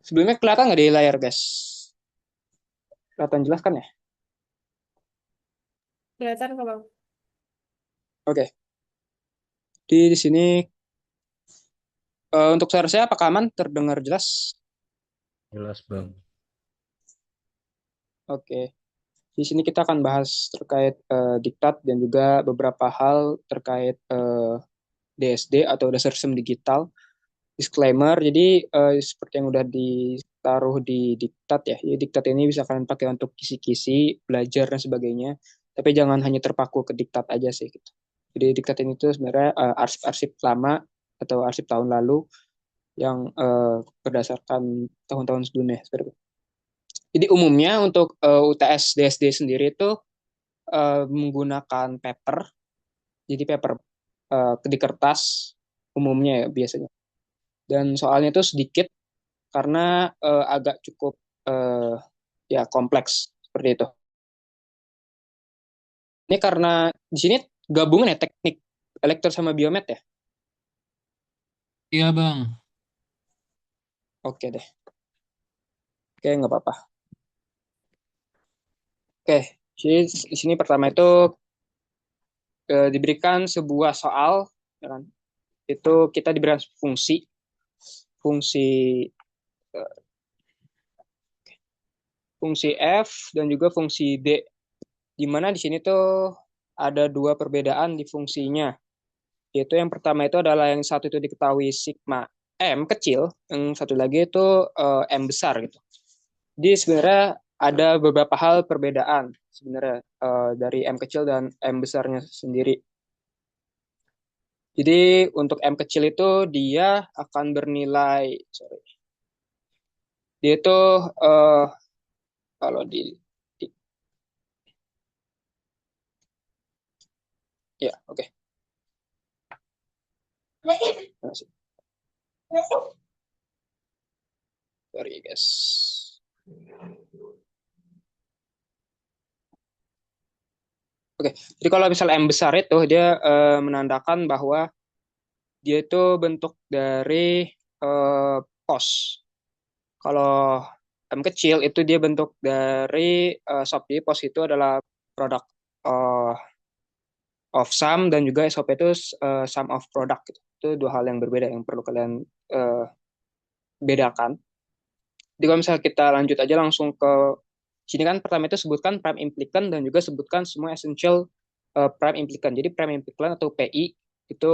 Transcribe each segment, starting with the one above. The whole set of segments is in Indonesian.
Sebelumnya kelihatan nggak di layar, guys? Kelihatan jelas kan ya? Kelihatan kok Bang. Oke. Di sini untuk suara saya apakah aman? Terdengar jelas? Jelas, Bang. Oke. Di sini kita akan bahas terkait diktat dan juga beberapa hal terkait DSD atau dasar sistem digital. Disclaimer, jadi seperti yang udah ditaruh di diktat ya. Jadi diktat ini bisa kalian pakai untuk kisi-kisi, belajar dan sebagainya. Tapi jangan hanya terpaku ke diktat aja sih gitu. Jadi diktat ini tuh sebenarnya arsip-arsip lama atau arsip tahun lalu yang berdasarkan tahun-tahun sebelumnya. Jadi umumnya untuk UTS DSD sendiri itu menggunakan paper, jadi paper di kertas umumnya ya biasanya. Dan soalnya itu sedikit karena agak cukup eh, ya kompleks seperti itu. Ini karena di sini gabungan ya teknik elektro sama biomed ya. Iya, Bang. Oke deh, oke nggak apa-apa. Oke, jadi di sini pertama itu diberikan sebuah soal, ya kan? Itu kita diberikan fungsi, fungsi fungsi F dan juga fungsi D. Di mana di sini tuh ada dua perbedaan di fungsinya. Yaitu yang pertama itu adalah yang satu itu diketahui sigma M kecil, yang satu lagi itu M besar gitu. Jadi sebenarnya ada beberapa hal perbedaan sebenarnya dari M kecil dan M besarnya sendiri. Jadi untuk M kecil itu dia akan bernilai, sorry, dia itu eh, kalau di ya oke. Okay. Sorry guys. Oke, jadi kalau misalnya M besar itu dia menandakan bahwa dia itu bentuk dari eh, pos. Kalau M kecil itu dia bentuk dari SOP. Jadi pos itu adalah produk eh, of sum dan juga SOP itu sum of product gitu. Itu dua hal yang berbeda yang perlu kalian eh, bedakan. Jadi kalau misalnya kita lanjut aja langsung ke sini kan pertama itu sebutkan prime implicant dan juga sebutkan semua essential prime implicant. Jadi prime implicant atau PI itu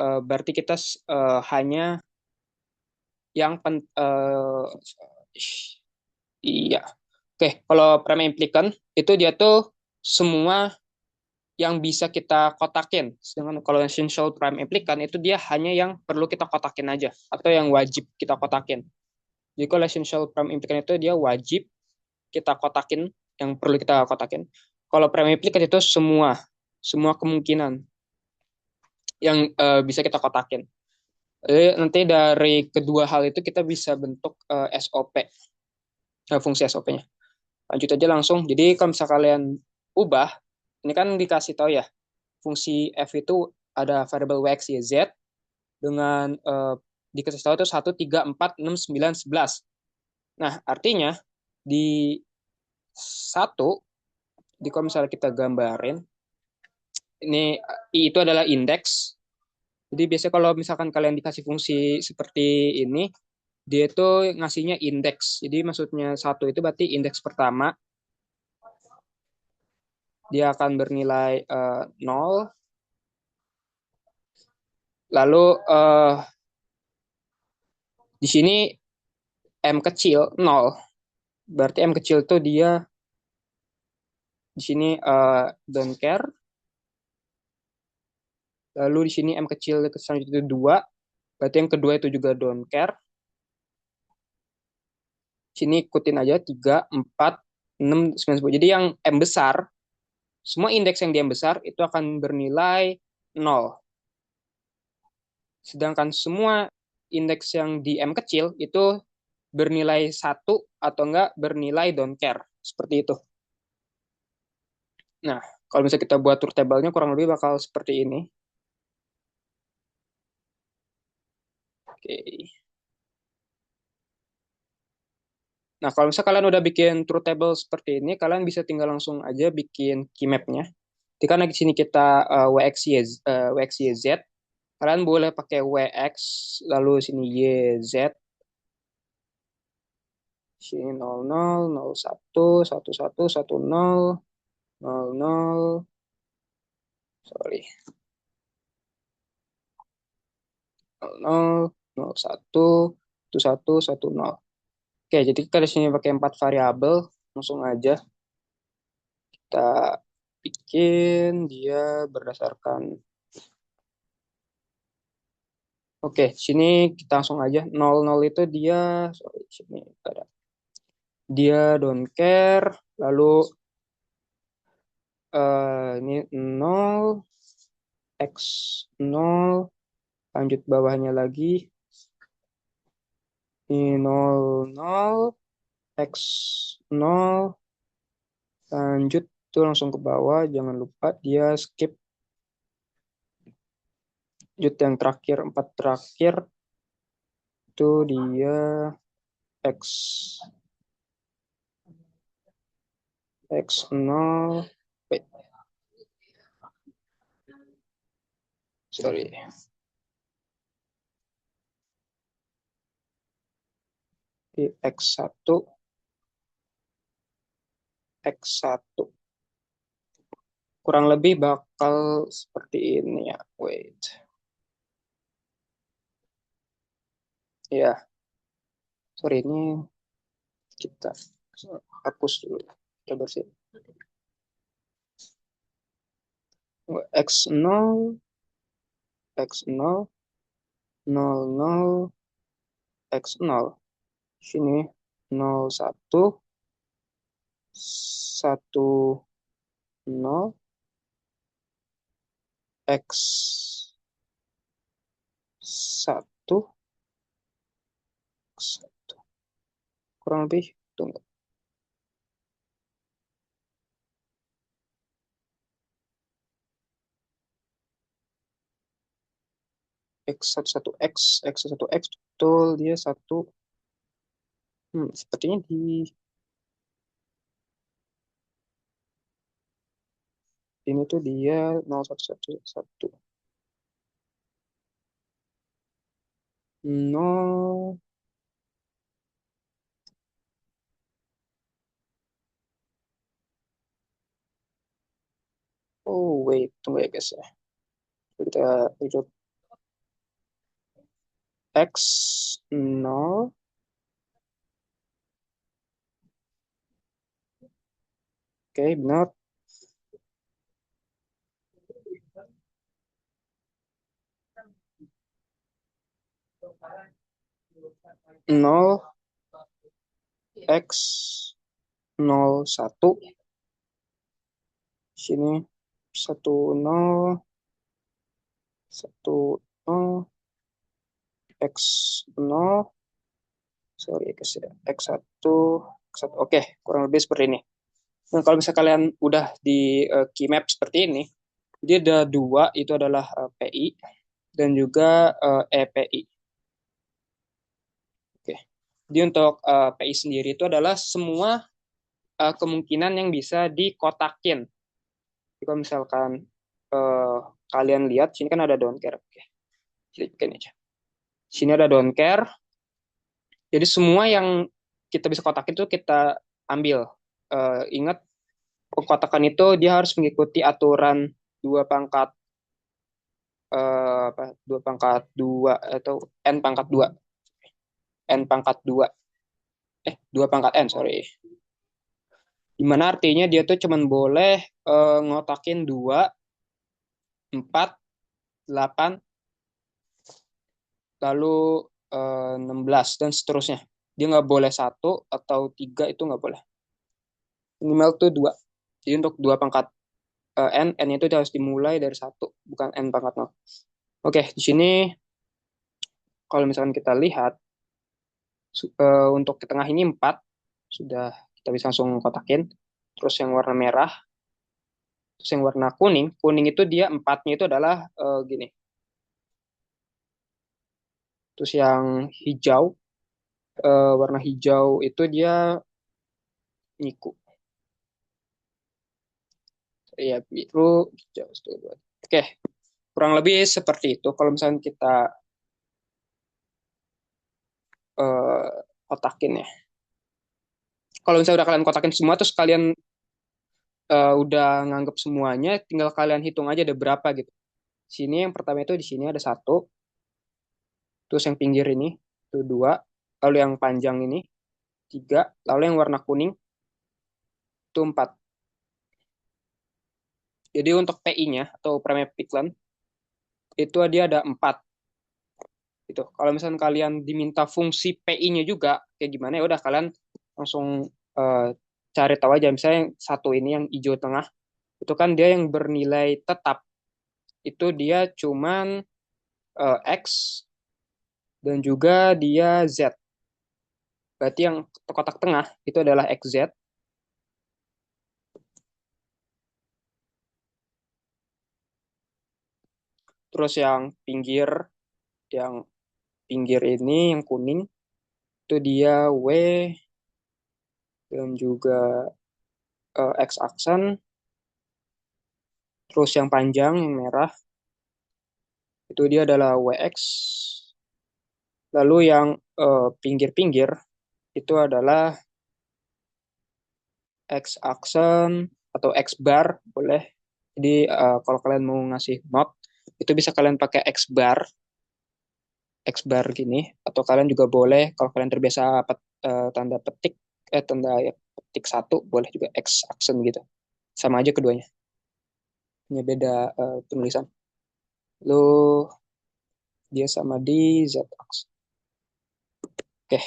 berarti kita hanya yang iya. Oke, kalau prime implicant itu dia tuh semua yang bisa kita kotakin. Sedangkan kalau essential prime implicant itu dia hanya yang perlu kita kotakin aja atau yang wajib kita kotakin. Jadi kalau essential prime implicant itu dia wajib kita kotakin, yang perlu kita kotakin. Kalau prime implicant itu semua semua kemungkinan yang bisa kita kotakin. Jadi nanti dari kedua hal itu kita bisa bentuk SOP, fungsi SOP-nya. Lanjut aja langsung. Jadi kalau misalnya kalian ubah, ini kan dikasih tahu ya, fungsi F itu ada variabel X, Y, Z dengan dikasih tahu itu 1, 3, 4, 6, 9, 11. Nah, artinya di satu, di kalau misalnya kita gambarin, ini I itu adalah indeks. Jadi biasanya kalau misalkan kalian dikasih fungsi seperti ini, dia itu ngasihnya indeks. Jadi maksudnya satu itu berarti indeks pertama, dia akan bernilai 0. Lalu di sini M kecil 0. Berarti M kecil itu dia di sini don't care. Lalu di sini M kecil selanjutnya itu 2. Berarti yang kedua itu juga don't care. Sini ikutin aja 3, 4, 6, 9, 10. Jadi yang M besar, semua indeks yang di M besar itu akan bernilai 0. Sedangkan semua indeks yang di M kecil itu bernilai 1 atau enggak bernilai don't care. Seperti itu. Nah, kalau misalnya kita buat truth table-nya kurang lebih bakal seperti ini. Oke. Nah, kalau misalnya kalian udah bikin truth table seperti ini, kalian bisa tinggal langsung aja bikin key map-nya. Jadi karena di sini kita WXYZ, kalian boleh pakai WX, lalu sini YZ, sini 00, 01, 11, 10, 00, sorry, 00, 01, 11, 10. Oke, jadi kita di sini pakai 4 variabel, langsung aja kita bikin dia berdasarkan. Oke, sini kita langsung aja 00 itu dia, sorry, sini ada. Dia don't care, lalu ini 0, X 0, lanjut bawahnya lagi, ini 0, 0, X 0, lanjut tuh langsung ke bawah, jangan lupa dia skip, lanjut yang terakhir, 4 terakhir, itu dia X 0, wait, sorry, di X1, X1. Kurang lebih bakal seperti ini ya. Wait. Ya, sorry ini kita hapus dulu. Kita bersih. X0, X0, 00, X0. Sini 01, 10, X1, X1. Kurang lebih, tunggu. X11X, X11X, betul, dia satu. Sepertinya di ini tuh dia 0111. No. Oh, wait, tunggu ya guys ya. Kita hidup X 0. Oke, benar. 0 X 01. Sini 10, 10, X 0. Sorry ya guys ya. X1, X1. Oke, kurang lebih seperti ini. Nah, kalau misalnya kalian udah di key map seperti ini, dia ada dua, itu adalah PI dan juga EPI. Oke. Jadi untuk PI sendiri itu adalah semua kemungkinan yang bisa dikotakin. Jadi kalau misalkan uh, kalian lihat, sini kan ada don't care. Oke, ini aja. Sini ada don't care. Jadi semua yang kita bisa kotakin itu kita ambil. Ingat, kotakan itu dia harus mengikuti aturan dua pangkat dua pangkat dua atau n pangkat dua, n pangkat dua, dua pangkat n, sorry. Dimana artinya dia tuh cuman boleh ngotakin 2, 4, 8, lalu 16 dan seterusnya. Dia nggak boleh 1 atau 3, itu nggak boleh. Minimal tuh 2. Jadi untuk 2 pangkat n itu harus dimulai dari 1, bukan n pangkat 0. Oke, di sini kalau misalkan kita lihat, untuk di tengah ini 4, sudah kita bisa langsung kotakin. Terus yang warna merah, terus yang warna kuning, kuning itu dia 4-nya itu adalah gini. Terus yang hijau warna hijau itu dia nyiku. Ya, biru, hijau, satu, dua. Oke, kurang lebih seperti itu. Kalau misalnya kita kotakin ya. Kalau misalnya udah kalian kotakin semua, terus kalian udah nganggep semuanya, tinggal kalian hitung aja ada berapa gitu. Sini yang pertama itu di sini ada satu, terus yang pinggir ini itu dua, lalu yang panjang ini tiga, lalu yang warna kuning itu empat. Jadi untuk PI-nya atau prime Piclan itu dia ada empat gitu. Kalau misalnya kalian diminta fungsi PI-nya juga kayak gimana ya udah kalian langsung eh, cari tahu aja. Misalnya yang satu ini yang hijau tengah itu kan dia yang bernilai tetap itu dia cuman X dan juga dia Z. Berarti yang kotak tengah itu adalah XZ. Terus yang pinggir ini yang kuning itu dia W dan juga X aksen. Terus yang panjang yang merah itu dia adalah WX. Lalu yang pinggir-pinggir itu adalah X aksen atau X bar boleh. Jadi kalau kalian mau ngasih note itu bisa kalian pakai X bar gini atau kalian juga boleh kalau kalian terbiasa tanda petik tanda petik satu boleh juga X aksen gitu. Sama aja keduanya. Hanya beda penulisan. Lalu dia sama di Z aksen. Oke,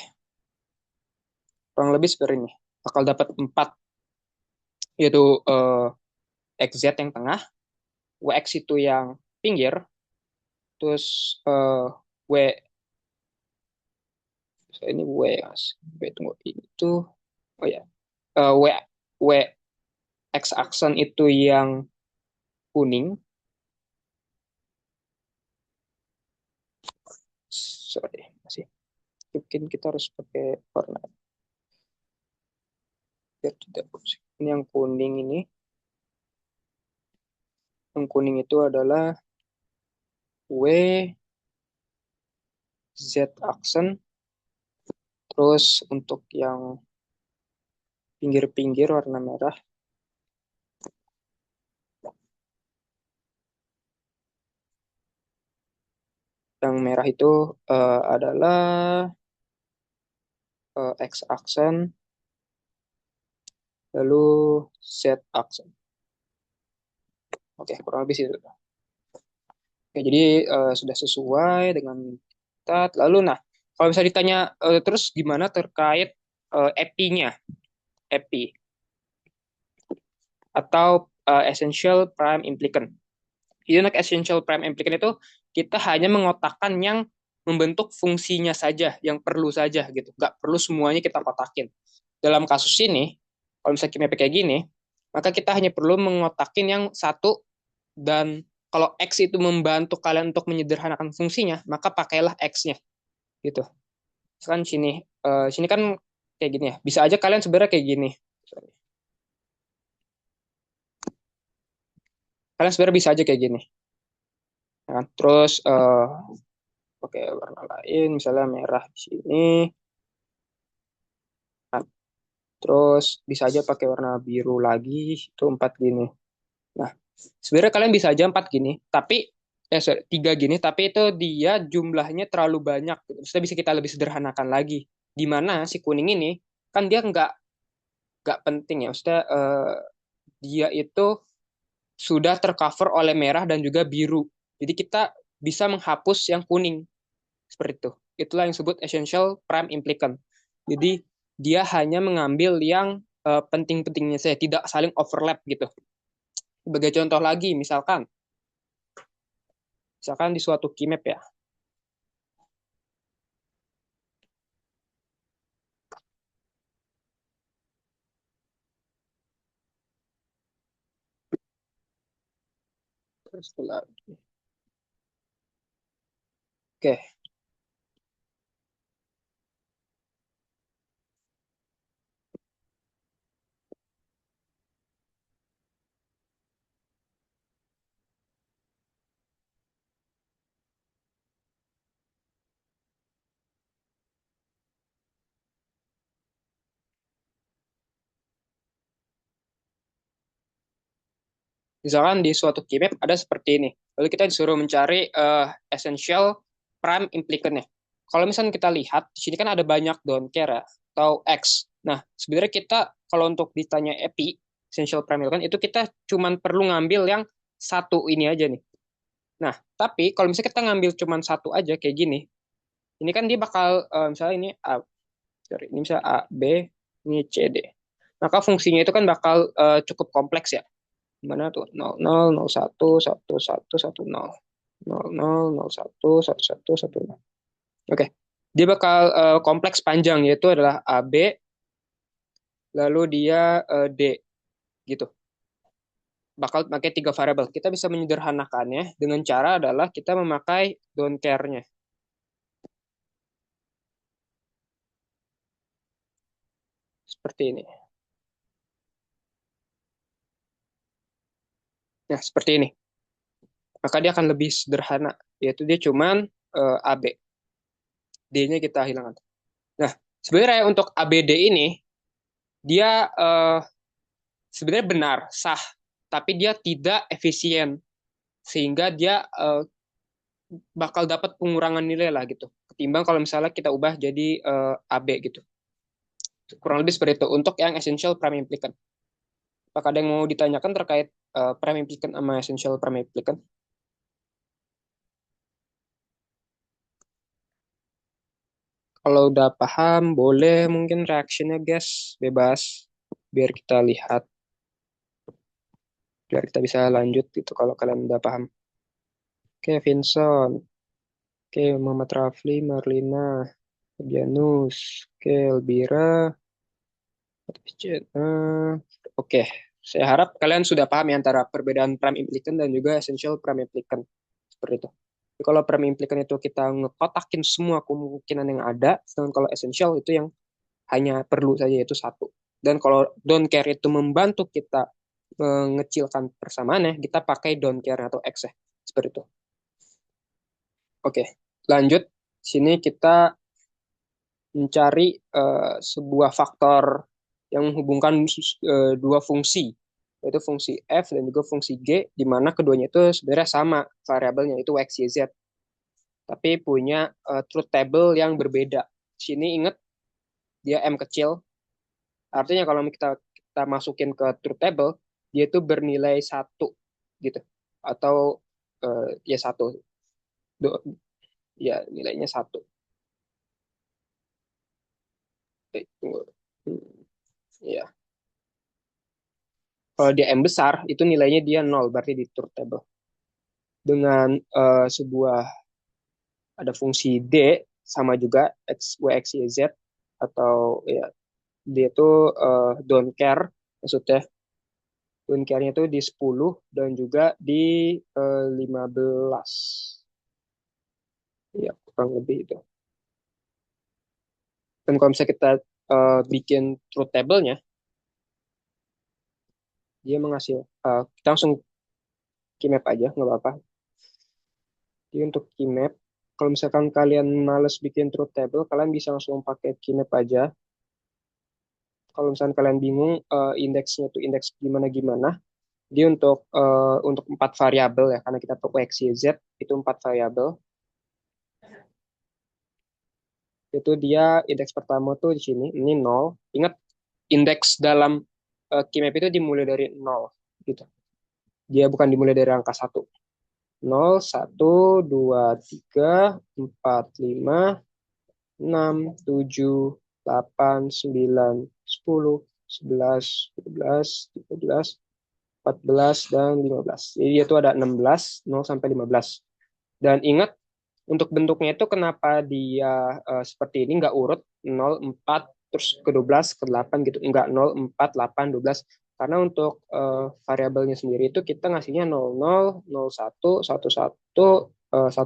kurang lebih seperti ini. Bakal dapat 4 yaitu XZ yang tengah, WX itu yang pinggir, terus W ini W tunggu itu oh ya W W X aksen itu yang kuning, sorry masih mungkin kita harus pakai warna biar tidak pusing. Ini yang kuning itu adalah W Z aksen, terus untuk yang pinggir-pinggir warna merah yang merah itu adalah X aksen lalu Z aksen. Oke, kurang lebih itu. Oke, jadi sudah sesuai dengan kita. Lalu, nah, kalau bisa ditanya terus gimana terkait EPI-nya, EPI atau Essential Prime Implicant. Jadi untuk Essential Prime Implicant itu kita hanya mengotakkan yang membentuk fungsinya saja, yang perlu saja gitu. Nggak perlu semuanya kita kotakin. Dalam kasus ini, kalau misalnya KMP kayak gini, maka kita hanya perlu mengotakin yang satu dan kalau X itu membantu kalian untuk menyederhanakan fungsinya, maka pakailah X-nya gitu. Misalkan sini kan kayak gini ya. Bisa aja kalian sebenarnya kayak gini. Kalian sebenarnya bisa aja kayak gini. Ya kan? Terus pakai warna lain, misalnya merah di sini. Nah, terus bisa aja pakai warna biru lagi, itu empat gini. Nah, sebenarnya kalian bisa aja empat gini, tapi sorry, tiga gini, tapi itu dia jumlahnya terlalu banyak. Maksudnya bisa kita lebih sederhanakan lagi. Di mana si kuning ini kan dia nggak penting ya. Maksudnya dia itu sudah tercover oleh merah dan juga biru. Jadi kita bisa menghapus yang kuning seperti itu. Itulah yang disebut essential prime implicant. Jadi dia hanya mengambil yang penting-pentingnya saja, tidak saling overlap gitu. Sebagai contoh lagi, misalkan di suatu keymap ya. Terus lagi. Oke, Misalkan di suatu keymap ada seperti ini. Lalu kita disuruh mencari essential prime implicant-nya. Kalau misalnya kita lihat, di sini kan ada banyak don't care ya, atau X. Nah, sebenarnya kita kalau untuk ditanya EPI, essential prime implicant, itu kita cuman perlu ngambil yang satu ini aja nih. Nah, tapi kalau misalnya kita ngambil cuman satu aja kayak gini, ini kan dia bakal, misalnya ini A, sorry, ini misalnya A, B, ini C, D. Maka fungsinya itu kan bakal cukup kompleks ya. Mana tuh? 00, 01, 11, 10. 00, 01, 11, 10. Oke. Dia bakal kompleks panjang, yaitu adalah AB, lalu dia D, gitu. Bakal pakai tiga variabel. Kita bisa menyederhanakannya dengan cara adalah kita memakai don't care-nya. Seperti ini. Nah, seperti ini. Maka dia akan lebih sederhana, yaitu dia cuman AB. D-nya kita hilangkan. Nah, sebenarnya untuk ABD ini, dia sebenarnya benar, sah, tapi dia tidak efisien. Sehingga dia bakal dapat pengurangan nilai lah gitu. Ketimbang kalau misalnya kita ubah jadi AB gitu. Kurang lebih seperti itu untuk yang essential prime implicant. Apakah ada yang mau ditanyakan terkait prime implicant sama essential prime implicant? Kalau udah paham, boleh mungkin reaksinya guys, bebas. Biar kita lihat, biar kita bisa lanjut gitu kalau kalian udah paham. Oke, Vincent. Oke, Muhammad Rafli, Marlina, Janus. Oke, Elvira. Oke, saya harap kalian sudah paham ya antara perbedaan prime implicant dan juga essential prime implicant. Seperti itu. Jadi kalau prime implicant itu kita ngekotakin semua kemungkinan yang ada, sedangkan kalau essential itu yang hanya perlu saja yaitu satu. Dan kalau don't care itu membantu kita mengecilkan persamaannya, kita pakai don't care atau X ya. Seperti itu. Oke, lanjut. Sini kita mencari sebuah faktor yang menghubungkan dua fungsi, yaitu fungsi f dan juga fungsi g, di mana keduanya itu sebenarnya sama variabelnya, itu x, y, z, tapi punya truth table yang berbeda. Sini ingat, dia m kecil, artinya kalau kita masukin ke truth table, dia itu bernilai satu gitu, atau ya satu, ya nilainya satu. Tunggu. Ya. Kalau dia M besar, itu nilainya dia nol, berarti di truth table. Dengan sebuah, ada fungsi D, sama juga X, Y, X, Y, Z, atau ya, dia itu don't care, maksudnya don't care-nya itu di 10 dan juga di 15. Ya, kurang lebih itu. Dan kalau misalnya kita bikin truth table-nya, dia menghasil, kita langsung keymap aja, nggak apa-apa. Jadi untuk keymap, kalau misalkan kalian males bikin truth table, kalian bisa langsung pakai keymap aja. Kalau misalkan kalian bingung indeksnya itu indeks gimana-gimana, dia untuk empat variabel ya, karena kita tahu x, y, z itu empat variabel. Itu dia indeks pertama tuh di sini, ini nol. Ingat, indeks dalam keymap itu dimulai dari nol gitu. Dia bukan dimulai dari angka satu. Nol, satu, dua, tiga, empat, lima, enam, tujuh, delapan, sembilan, sepuluh, sebelas, dua belas, tiga belas, 14 dan 15. Jadi itu ada 16, 0 sampai 15. Dan ingat, untuk bentuknya itu kenapa dia seperti ini, nggak urut 0, 4, terus ke 12, ke 8 gitu. Nggak 0, 4, 8, 12. Karena untuk variabelnya sendiri itu kita ngasihnya 00, 01, 11, 10, 00, 01,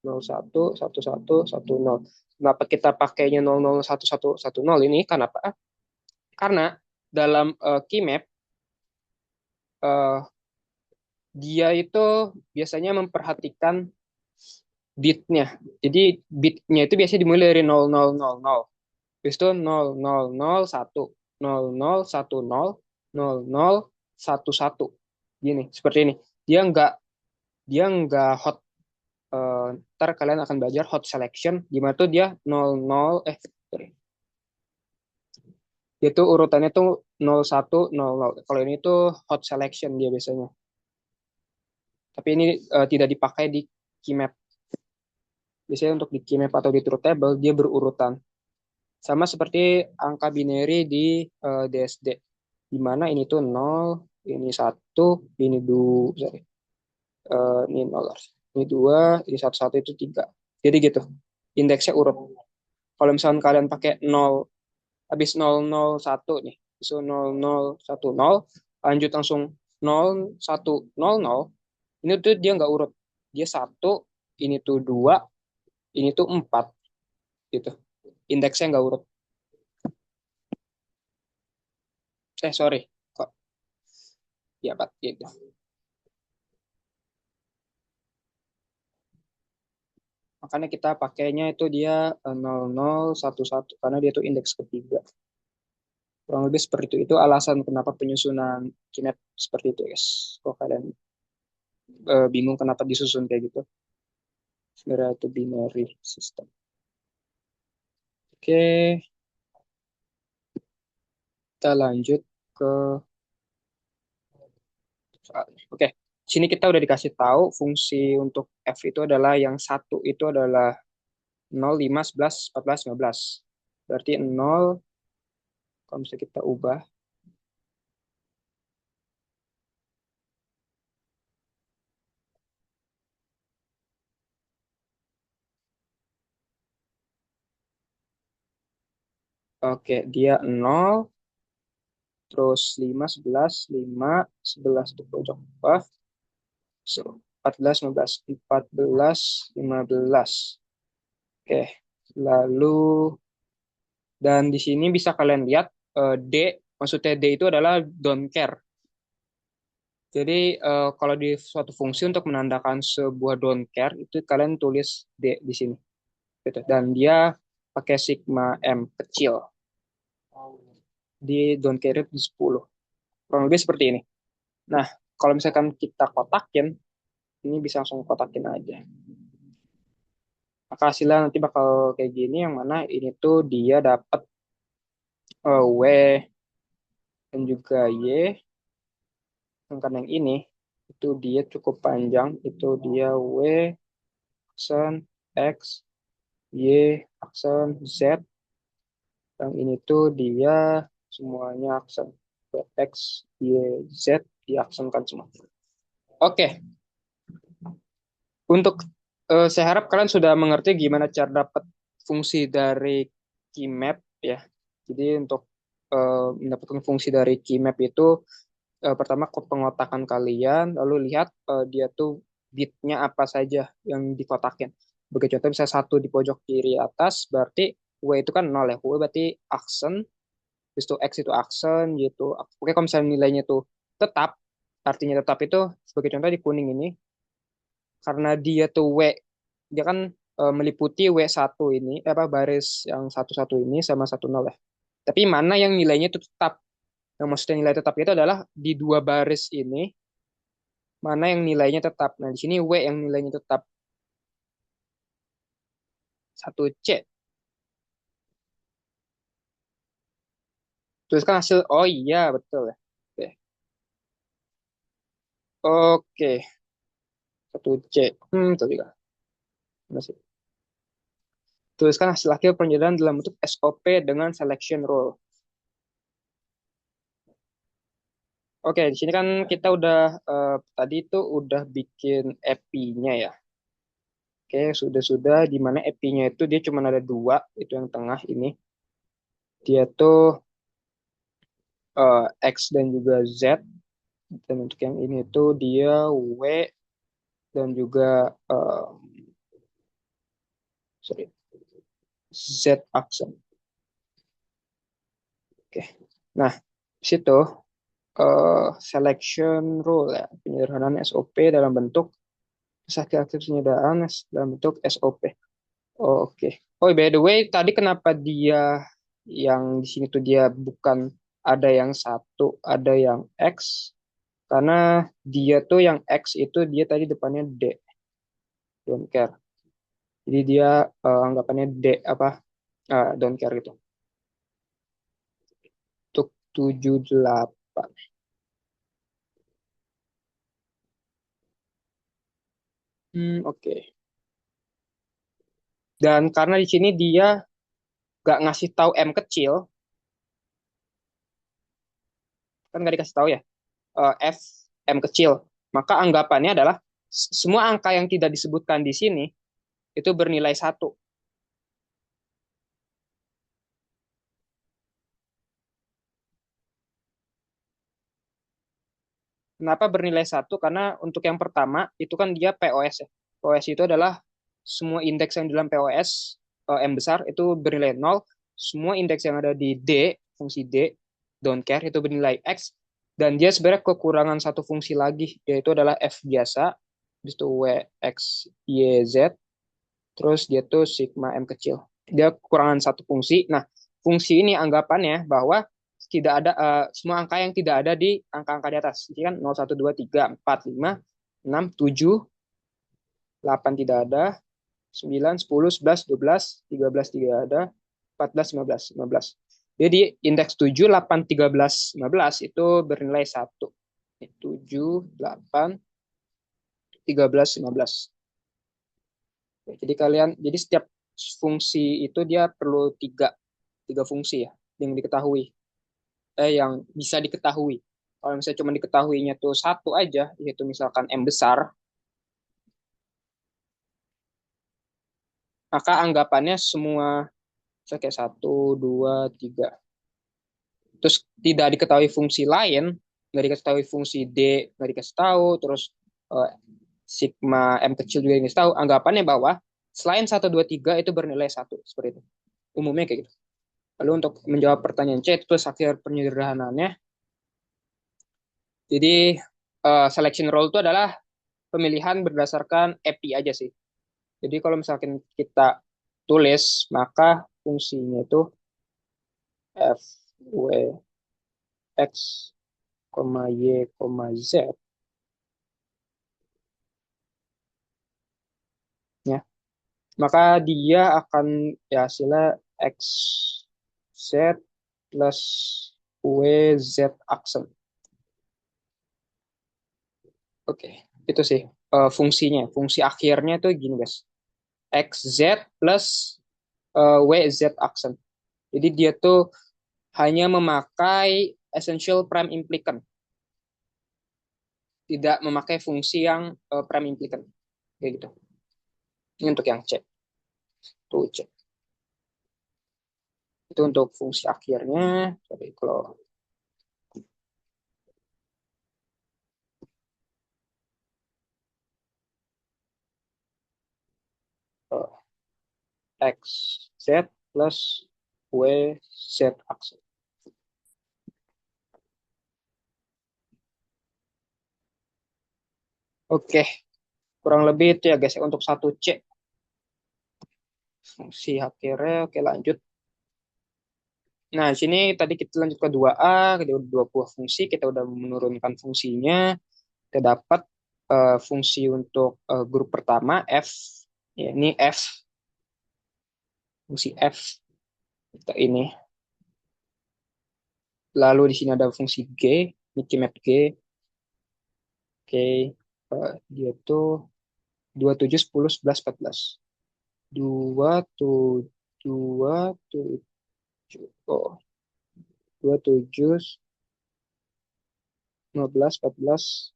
11, 10. Kenapa kita pakainya 00, 11, 10 ini? Kenapa? Karena dalam keymap uh, dia itu biasanya memperhatikan bitnya. Jadi bitnya itu biasanya dimulai dari 0000. Habis itu 0001, 0010, 00, satu-satu. Gini, seperti ini. Dia nggak hot. Ntar kalian akan belajar hot selection. Gimana tuh dia 00, sorry. Dia tuh urutannya tuh 0100. Kalau ini tuh hot selection dia biasanya. Tapi ini tidak dipakai di keymap. Biasanya untuk di keymap atau di truth table dia berurutan. Sama seperti angka binary di DSD. Di mana ini tuh 0, ini 1, ini 2, sorry. Ini 0, ini 2, ini 1, 1 itu 3. Jadi gitu. Indeksnya urut. Kalau misalnya kalian pakai 0, habis 001 nih. So 0010, lanjut langsung 0100, ini tuh dia nggak urut. Dia 1, ini tuh 2, ini tuh 4 gitu. Indeksnya nggak urut. Sorry. Kok ya, Pak, gitu. Makanya kita pakainya itu dia 0011 karena dia tuh indeks ketiga. Kurang lebih seperti itu. Itu alasan kenapa penyusunan Kinet seperti itu, guys. Kalau kalian bingung kenapa disusun kayak gitu, sebenarnya itu binary system. Oke, kita lanjut ke soal. Oke, sini kita udah dikasih tahu fungsi untuk F itu adalah yang satu itu adalah 0, 5, 11, 14, 15. Berarti 0, kalau misalnya kita ubah, oke, dia 0, terus 5, 11, 5, 11 di pojok bawah, 14, 15, 14, 15. Oke, lalu dan di sini bisa kalian lihat D, maksudnya D itu adalah don't care. Jadi kalau di suatu fungsi untuk menandakan sebuah don't care itu kalian tulis D di sini. Gitu. Dan dia pakai sigma M kecil. Di don't care itu 10. Kurang lebih seperti ini. Nah, kalau misalkan kita kotakin, ini bisa langsung kotakin aja. Maka hasilnya nanti bakal kayak gini, yang mana ini tuh dia dapat W dan juga Y. Sedangkan yang ini, itu dia cukup panjang. Itu dia W, aksen, X, Y, aksen, Z. Yang ini tuh dia semuanya aksen. X, Y, Z diaksenkan semua. Oke, untuk saya harap kalian sudah mengerti gimana cara dapat fungsi dari keymap ya. Jadi untuk mendapatkan fungsi dari keymap itu pertama pengotakan kalian, lalu lihat dia tuh bitnya apa saja yang dikotakin. Sebagai contoh bisa satu di pojok kiri atas, berarti W itu kan 0 ya. W berarti aksen, terus itu X itu aksen gitu. Oke, kalau misalnya nilainya tuh tetap, artinya tetap itu sebagai contoh di kuning ini, karena dia tuh dia kan meliputi W1 ini, apa baris yang satu-satu ini sama 10 ya. Tapi mana yang nilainya itu tetap? Yang maksudnya nilai tetap itu adalah di dua baris ini, mana yang nilainya tetap. Nah, di sini W yang nilainya tetap 1C. Tuliskan hasil. Oh iya, betul ya. Oke. Oke, 1C. Itu juga. Masih. Tuliskan hasil akhir penyederhanaan dalam bentuk SOP dengan selection rule. Oke, di sini kan kita udah tadi itu udah bikin API-nya ya. Oke, sudah-sudah di mana API-nya itu dia cuma ada dua, itu yang tengah ini. Dia tuh X dan juga Z. Dan untuk yang ini tuh dia W dan juga sorry, Z aksen. Oke. Nah, di situ selection rule ya, penyederhanaan SOP dalam bentuk aktif penyederhanaan dalam bentuk SOP. Oke. Oh, by the way, tadi kenapa dia yang di sini tuh dia bukan ada yang satu, ada yang X? Karena dia tuh yang X itu dia tadi depannya D, don't care. Jadi dia anggapannya D apa don't care gitu. Untuk 78. Oke. Dan karena di sini dia nggak ngasih tahu M kecil, kan nggak dikasih tahu ya, F M kecil. Maka anggapannya adalah semua angka yang tidak disebutkan di sini itu bernilai satu. Kenapa bernilai satu? Karena untuk yang pertama itu kan dia POS ya. POS itu adalah semua indeks yang di dalam POS M besar itu bernilai nol. Semua indeks yang ada di D, fungsi D, don't care itu bernilai X. Dan dia sebenarnya kekurangan satu fungsi lagi, yaitu adalah F biasa, habis itu W, X, Y, Z, terus dia tuh sigma M kecil. Dia kekurangan satu fungsi. Nah, fungsi ini anggapannya bahwa tidak ada semua angka yang tidak ada di angka-angka di atas. Jadi kan 0, 1, 2, 3, 4, 5, 6, 7, 8 tidak ada, 9, 10, 11, 12, 13 tidak ada, 14, 15, 15. Jadi indeks 7, 8, 13, 15 itu bernilai 1. 7, 8, 13, 15. Jadi setiap fungsi itu dia perlu tiga fungsi ya yang diketahui, yang bisa diketahui. Kalau misalnya cuma diketahuinya tuh satu aja, yaitu misalkan M besar, maka anggapannya semua misalnya kayak satu, dua, tiga, terus tidak diketahui fungsi lain, nggak diketahui fungsi D, nggak dikasih tahu, terus uh, sigma M kecil juga dikasih tahu, anggapannya bahwa selain satu, dua, tiga itu bernilai satu, seperti itu. Umumnya kayak gitu. Lalu untuk menjawab pertanyaan C, itu akhir penyederhanaannya. Jadi selection rule itu adalah pemilihan berdasarkan EPI aja sih. Jadi kalau misalkan kita tulis, maka fungsinya itu f, w, x, y, z, ya. Maka dia akan ya hasilnya x, z plus z aksen. Oke, itu sih fungsinya. Fungsi akhirnya tuh gini guys. X, z plus z aksen. Jadi dia tuh hanya memakai essential prime implicant, tidak memakai fungsi yang prime implicant, kayak gitu. Ini untuk yang C, tuh C. Itu untuk fungsi akhirnya. Jadi kalau X Z plus W Z aksen. Oke, kurang lebih itu ya guys untuk satu C. Fungsi akhirnya, oke lanjut. Nah, sini tadi kita lanjut ke 2A, kita udah dua buah fungsi, kita udah menurunkan fungsinya, kita dapat fungsi untuk grup pertama F, ya, ini F, fungsi F kita ini. Lalu di sini ada fungsi G, ini map G, oke, dia tuh 27, 10, 11, 14. 2, 2, 7, oh, 27, 15, 14,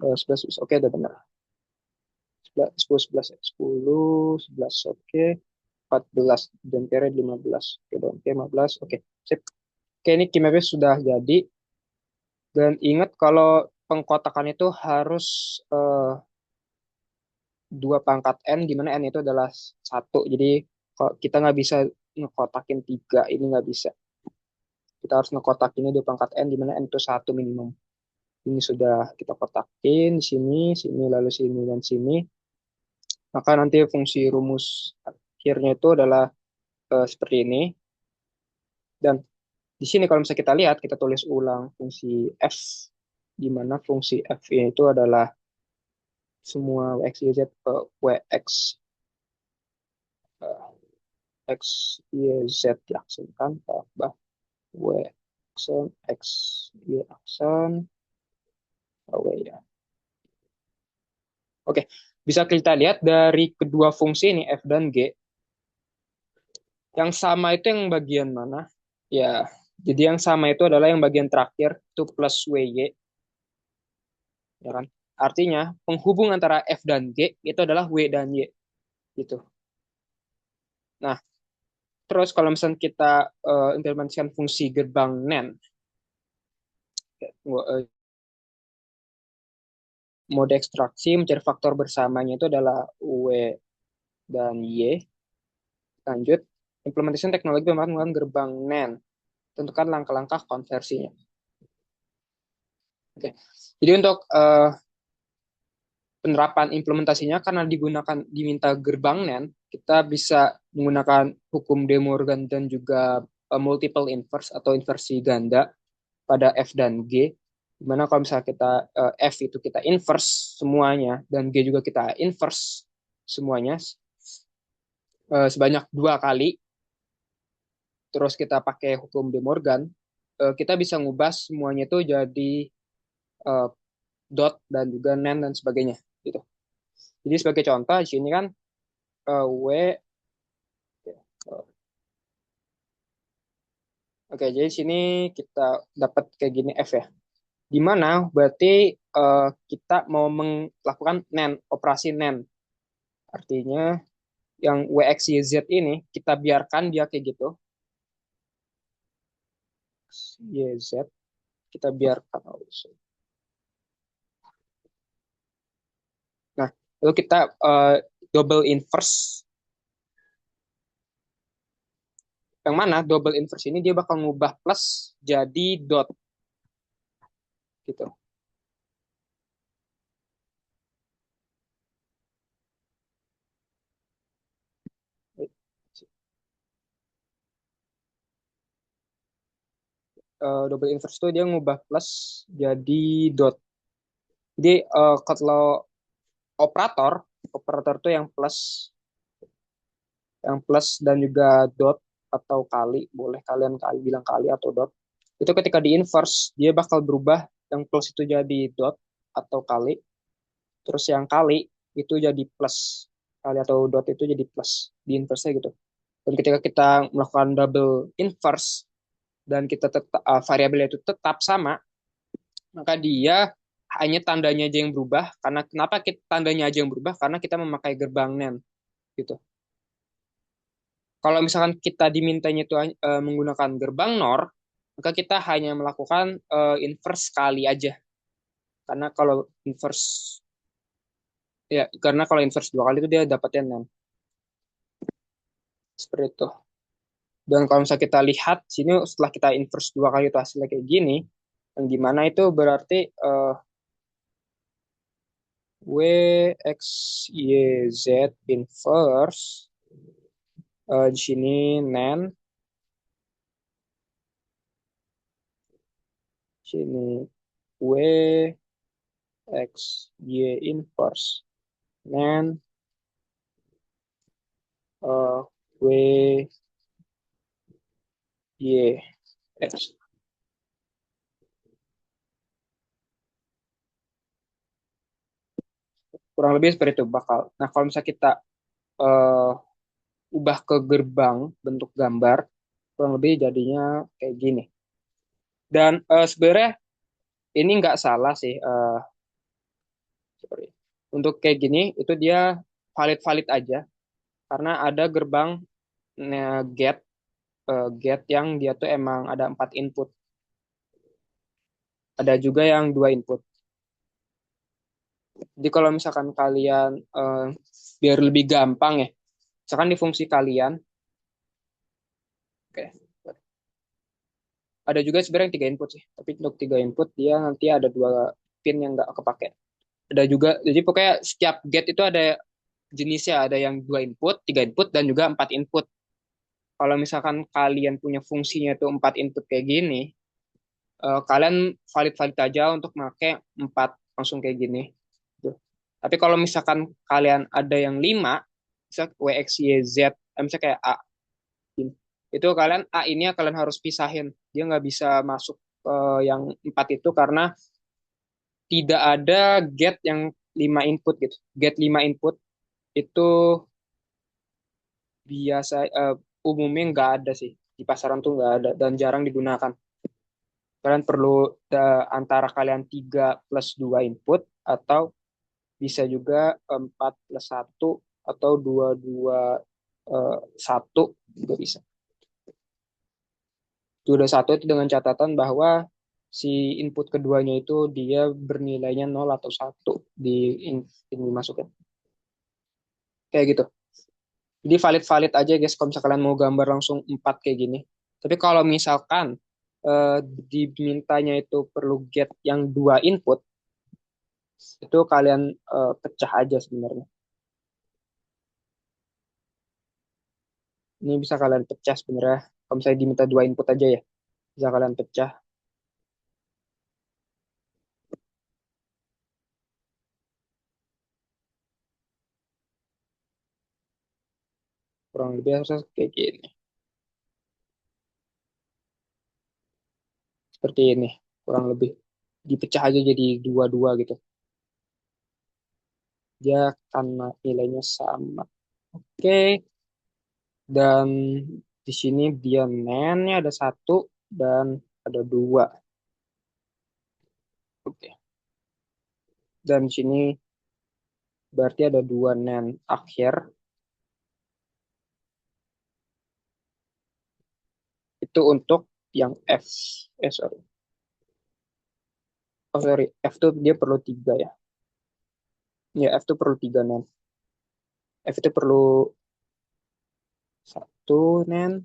11, 11. Oke, udah benar. 10, 11, 10, 11, oke. 14, dan kira 15. Oke, dan 15, oke. Sip. Oke, ini key sudah jadi. Dan ingat kalau pengkotakan itu harus 2 pangkat N, di mana N itu adalah 1. Jadi kalau kita nggak bisa ngekotakin 3, ini nggak bisa. Kita harus ngekotakinnya 2 pangkat N, di mana N itu 1 minimum. Ini sudah kita kotakin, sini, sini, lalu sini, dan sini. Maka nanti fungsi rumus akhirnya itu adalah seperti ini. Dan di sini kalau misalnya kita lihat, kita tulis ulang fungsi f di mana fungsi f itu adalah semua x, y, z, wx, x, y, z diakseskan tambah w aksen x, y aksen w ya. Oke, bisa kita lihat dari kedua fungsi ini f dan g, yang sama itu yang bagian mana? Ya, jadi yang sama itu adalah yang bagian terakhir itu plus wy, ya kan? Artinya penghubung antara f dan g itu adalah w dan y gitu. Nah, terus kalau misalnya kita implementasikan fungsi gerbang NAND, mode ekstraksi mencari faktor bersamanya itu adalah W dan Y. Lanjut, implementasi teknologi menggunakan gerbang NAND. Tentukan langkah-langkah konversinya. Oke. Jadi untuk penerapan implementasinya karena diminta gerbang NAND, kita bisa menggunakan hukum De Morgan dan juga multiple inverse atau inversi ganda pada F dan G. Dimana kalau misalnya kita F itu kita inverse semuanya dan G juga kita inverse semuanya sebanyak 2 kali, terus kita pakai hukum De Morgan, kita bisa ngubah semuanya itu jadi uh, dot dan juga nan dan sebagainya gitu. Jadi sebagai contoh di sini kan w oke, jadi di sini kita dapat kayak gini f ya. Di mana berarti kita mau melakukan nan, operasi nan. Artinya yang wxyz ini kita biarkan dia kayak gitu. Yz kita biarkan. Nah, lalu kita double inverse. Yang mana double inverse ini dia bakal ngubah plus jadi dot gitu. Double inverse itu dia ngubah plus jadi dot. Jadi kalau operator, operator itu yang plus dan juga dot atau kali, boleh kalian bilang kali atau dot. Itu ketika di inverse dia bakal berubah yang plus itu jadi dot atau kali, terus yang kali itu jadi plus, kali atau dot itu jadi plus di inverse gitu. Dan ketika kita melakukan double inverse dan kita tetap variabel itu tetap sama, maka dia hanya tandanya aja yang berubah. Karena kenapa tandanya aja yang berubah? Karena kita memakai gerbang NAND gitu. Kalau misalkan kita dimintanya itu menggunakan gerbang NOR, maka kita hanya melakukan inverse kali aja. Karena kalau inverse 2 kali itu dia dapatnya NAND. Seperti itu. Dan kalau misalnya kita lihat sini setelah kita inverse 2 kali itu hasilnya kayak gini, yang gimana itu berarti W, X, Y, Z inverse. Di sini NAND. Di sini W, X, Y inverse. NAND. W, Y, X. Kurang lebih seperti itu bakal. Nah, kalau misalnya kita uh, ubah ke gerbang bentuk gambar, kurang lebih jadinya kayak gini. Dan sebenarnya ini nggak salah sih. Sorry. Untuk kayak gini itu dia valid-valid aja karena ada gerbang get get yang dia tuh emang ada 4 input. Ada juga yang 2 input. Jadi kalau misalkan kalian biar lebih gampang ya, misalkan di fungsi kalian, oke, ada juga sebenarnya 3 input sih. Tapi untuk 3 input dia nanti ada 2 pin yang nggak kepake. Ada juga, jadi pokoknya setiap get itu ada jenisnya, ada yang 2 input, 3 input, dan juga 4 input. Kalau misalkan kalian punya fungsinya itu 4 input kayak gini, Kalian valid-valid aja untuk pakai 4 langsung kayak gini. Tuh. Tapi kalau misalkan kalian ada yang 5, misal W, X, Y, Z, misalnya kayak A, itu kalian A ini kalian harus pisahin. Dia nggak bisa masuk ke yang 4 itu karena tidak ada get yang 5 input gitu. Get 5 input itu biasa umumnya nggak ada sih. Di pasaran tuh nggak ada dan jarang digunakan. Kalian perlu antara kalian 3 plus 2 input atau bisa juga 4 plus 1 atau 2 2 1 juga bisa. 2 2 1 itu dengan catatan bahwa si input keduanya itu dia bernilainya 0 atau 1 di ini masukin. Kayak gitu. Jadi valid-valid aja guys kalau misalkan kalian mau gambar langsung 4 kayak gini. Tapi kalau misalkan eh, dimintanya itu perlu get yang 2 input, itu kalian pecah aja sebenarnya. Ini bisa kalian pecah sebenarnya. Kalau misalnya diminta 2 input aja ya, bisa kalian pecah. Kurang lebih harusnya kayak gini. Seperti ini. Kurang lebih. Dipecah aja jadi 2 2 gitu. Dia karena nilainya sama. Oke. Dan di sini dia nen-nya ada 1 dan ada 2. Oke. Dan di sini berarti ada 2 nen akhir. Itu untuk yang F. Sorry. Oh, sorry. F tuh dia perlu 3 ya. Ya, F tuh perlu 3 nen. F itu perlu 1 nen,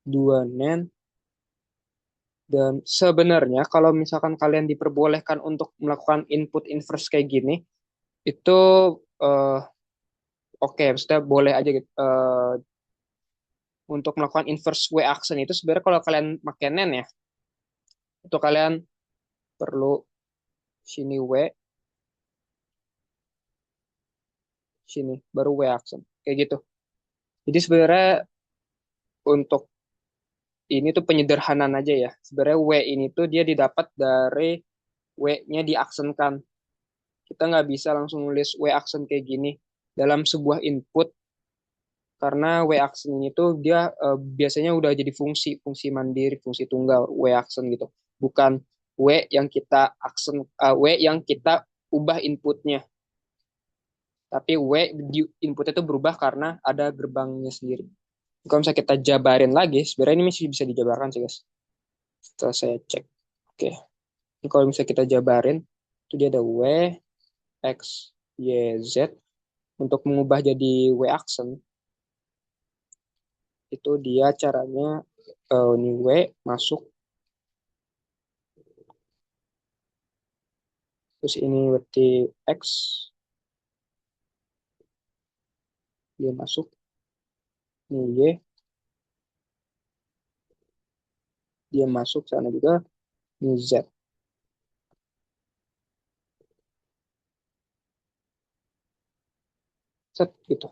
2 nen, dan sebenarnya kalau misalkan kalian diperbolehkan untuk melakukan input inverse kayak gini, itu eh, oke, maksudnya boleh aja gitu. Untuk melakukan inverse W action itu sebenarnya kalau kalian pakai nen ya, itu kalian perlu sini W, sini baru W action kayak gitu. Jadi sebenarnya untuk ini tuh penyederhanaan aja ya. Sebenarnya W ini tuh dia didapat dari W-nya diaksenkan. Kita nggak bisa langsung nulis W action kayak gini dalam sebuah input karena W action ini tuh dia biasanya udah jadi fungsi, fungsi mandiri, fungsi tunggal W action gitu. Bukan W yang kita W yang kita ubah inputnya. Tapi W di inputnya itu berubah karena ada gerbangnya sendiri. Kalau misalnya kita jabarin lagi, sebenarnya ini masih bisa dijabarkan sih guys. Setelah saya cek. Oke. Ini kalau misalnya kita jabarin, itu dia ada W, X, Y, Z. Untuk mengubah jadi W action, itu dia caranya ini W masuk, terus ini berarti X, dia masuk, ini Y, dia masuk sana juga, ini Z. Set, gitu.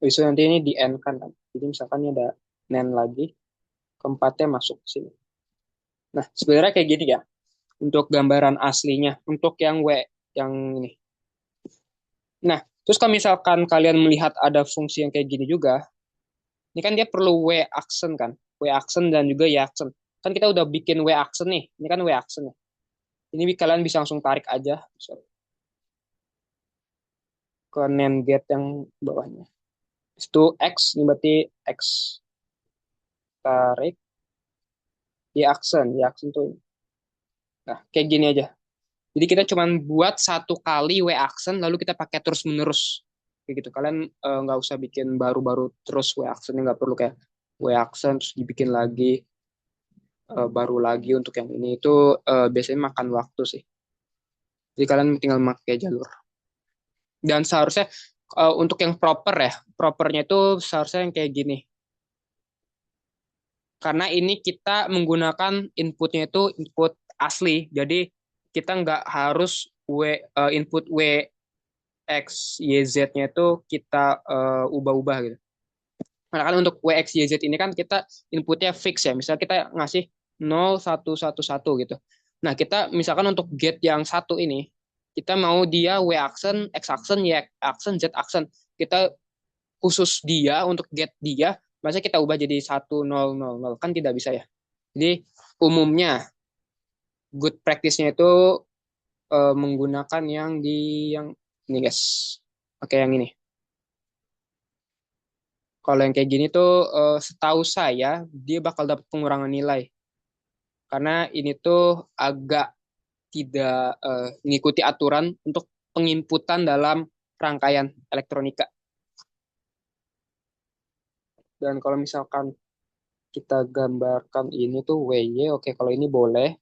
Bisa nanti ini di N kan. Jadi misalkan ini ada NAND lagi, keempatnya masuk ke sini. Nah, sebenarnya kayak gini ya. Untuk gambaran aslinya, untuk yang W, yang ini. Nah, terus kalau misalkan kalian melihat ada fungsi yang kayak gini juga, ini kan dia perlu W action kan. W action dan juga Y action. Kan kita udah bikin W action nih. Ini kan W action ya. Ini kalian bisa langsung tarik aja ke NAND gate yang bawahnya. Itu X, ini berarti X tarik. Y action tuh. Nah, kayak gini aja. Jadi kita cuma buat 1 kali W action, lalu kita pakai terus menerus. Kayak gitu. Kalian nggak usah bikin baru-baru terus W action, nggak perlu kayak W action terus dibikin lagi baru lagi untuk yang ini itu biasanya makan waktu sih. Jadi kalian tinggal pakai jalur. Dan seharusnya untuk yang proper ya, propernya itu seharusnya yang kayak gini. Karena ini kita menggunakan inputnya itu input asli, jadi kita nggak harus input W X Y Z-nya itu kita ubah-ubah gitu. Karena kan untuk W X Y Z ini kan kita inputnya fix ya. Misal kita ngasih 0111 gitu. Nah, kita misalkan untuk get yang satu ini, kita mau dia W aksen, X aksen, Y aksen, Z aksen. Kita khusus dia untuk get dia, masa kita ubah jadi 1000 kan tidak bisa ya. Jadi umumnya good practice-nya itu menggunakan yang yang ini guys. Oke, yang ini. Kalau yang kayak gini tuh setahu saya dia bakal dapat pengurangan nilai karena ini tuh agak tidak mengikuti aturan untuk penginputan dalam rangkaian elektronika. Dan kalau misalkan kita gambarkan ini tuh WY, oke kalau ini boleh.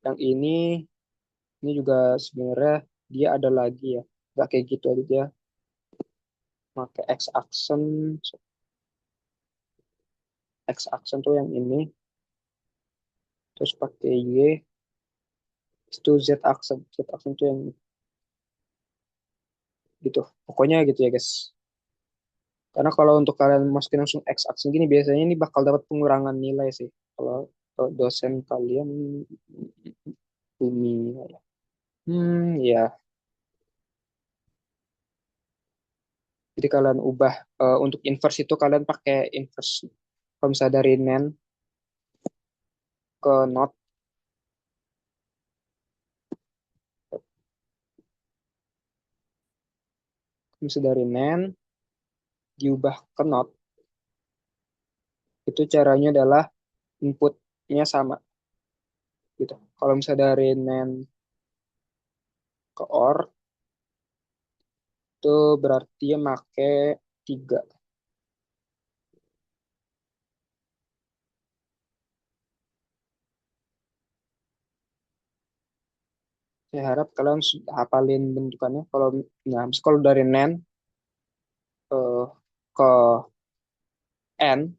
Yang ini juga sebenarnya dia ada lagi ya. Nggak kayak gitu aja dia pakai X aksen tuh yang ini, terus pakai Y, itu Z aksen tuh yang gitu. Pokoknya gitu ya guys. Karena kalau untuk kalian masukin langsung X aksen gini biasanya ini bakal dapat pengurangan nilai sih. Kalau dosen kalian bumi ya. Ya. Jadi kalian ubah untuk inverse itu kalian pakai inverse. Kalau misalnya dari nen ke not, misalnya dari nen diubah ke not, itu caranya adalah inputnya sama gitu. Kalau misalnya dari nen ke or itu berarti ya make 3. Saya harap kalian sudah hafalin bentukannya. Kalau dari nen eh, ke n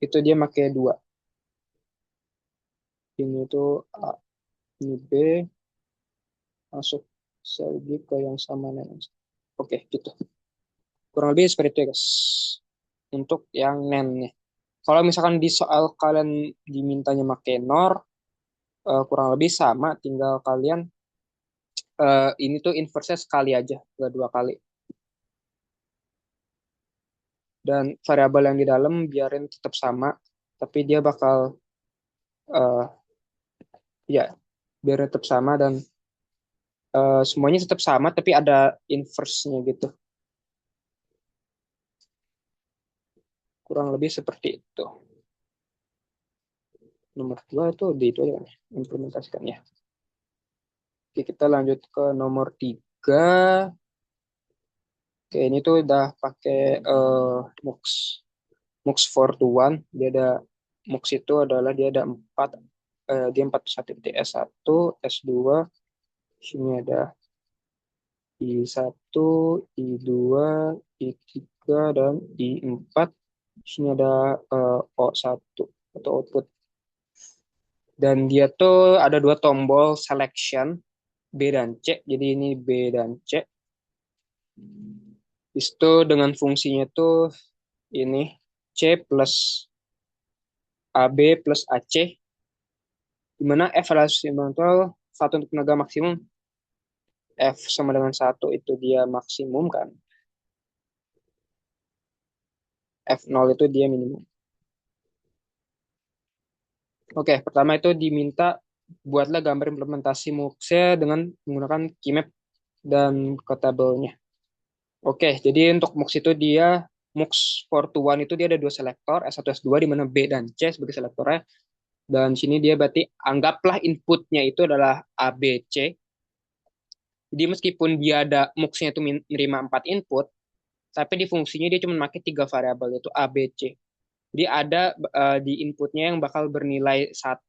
itu dia pakai 2. Ini tuh A, ini B, masuk lagi ke yang sama nen. Oke, gitu. Kurang lebih seperti itu ya, guys. Untuk yang nen nih. Kalau misalkan di soal kalian dimintanya pakai NOR, kurang lebih sama, tinggal kalian ini tuh inverse sekali aja, nggak 2 kali. Dan variabel yang di dalam biarin tetap sama, tapi dia bakal eh, ya biar tetap sama dan semuanya tetap sama, tapi ada inverse-nya gitu. Kurang lebih seperti itu. Nomor 2 itu di itu ya, implementasikannya. Oke, kita lanjut ke nomor 3. Oke, ini tuh udah pakai MUX. MUX 421. Dia ada MUX itu adalah dia ada 4 dia 41 S1, S2, sini ada I1, I2, I3 dan I4. Sini ada O1 atau output. Dan dia tuh ada 2 tombol selection B dan C. Jadi ini B dan C. Itu dengan fungsinya tuh ini C plus AB plus AC, di mana F adalah fundamental, 1 untuk tenaga maksimum, F sama dengan 1 itu dia maksimum kan, F0 itu dia minimum. Oke, pertama itu diminta buatlah gambar implementasi MUX-nya dengan menggunakan keymap dan tabelnya. Oke, jadi untuk MUX itu dia MUX 421 itu dia ada 2 selektor, S1, S2, di mana B dan C sebagai selektornya. Dan sini dia berarti anggaplah inputnya itu adalah A, B, C. Jadi meskipun dia ada MUX-nya itu menerima 4 input, tapi di fungsinya dia cuma pakai 3 variabel, yaitu A, B, C. Jadi ada di inputnya yang bakal bernilai 1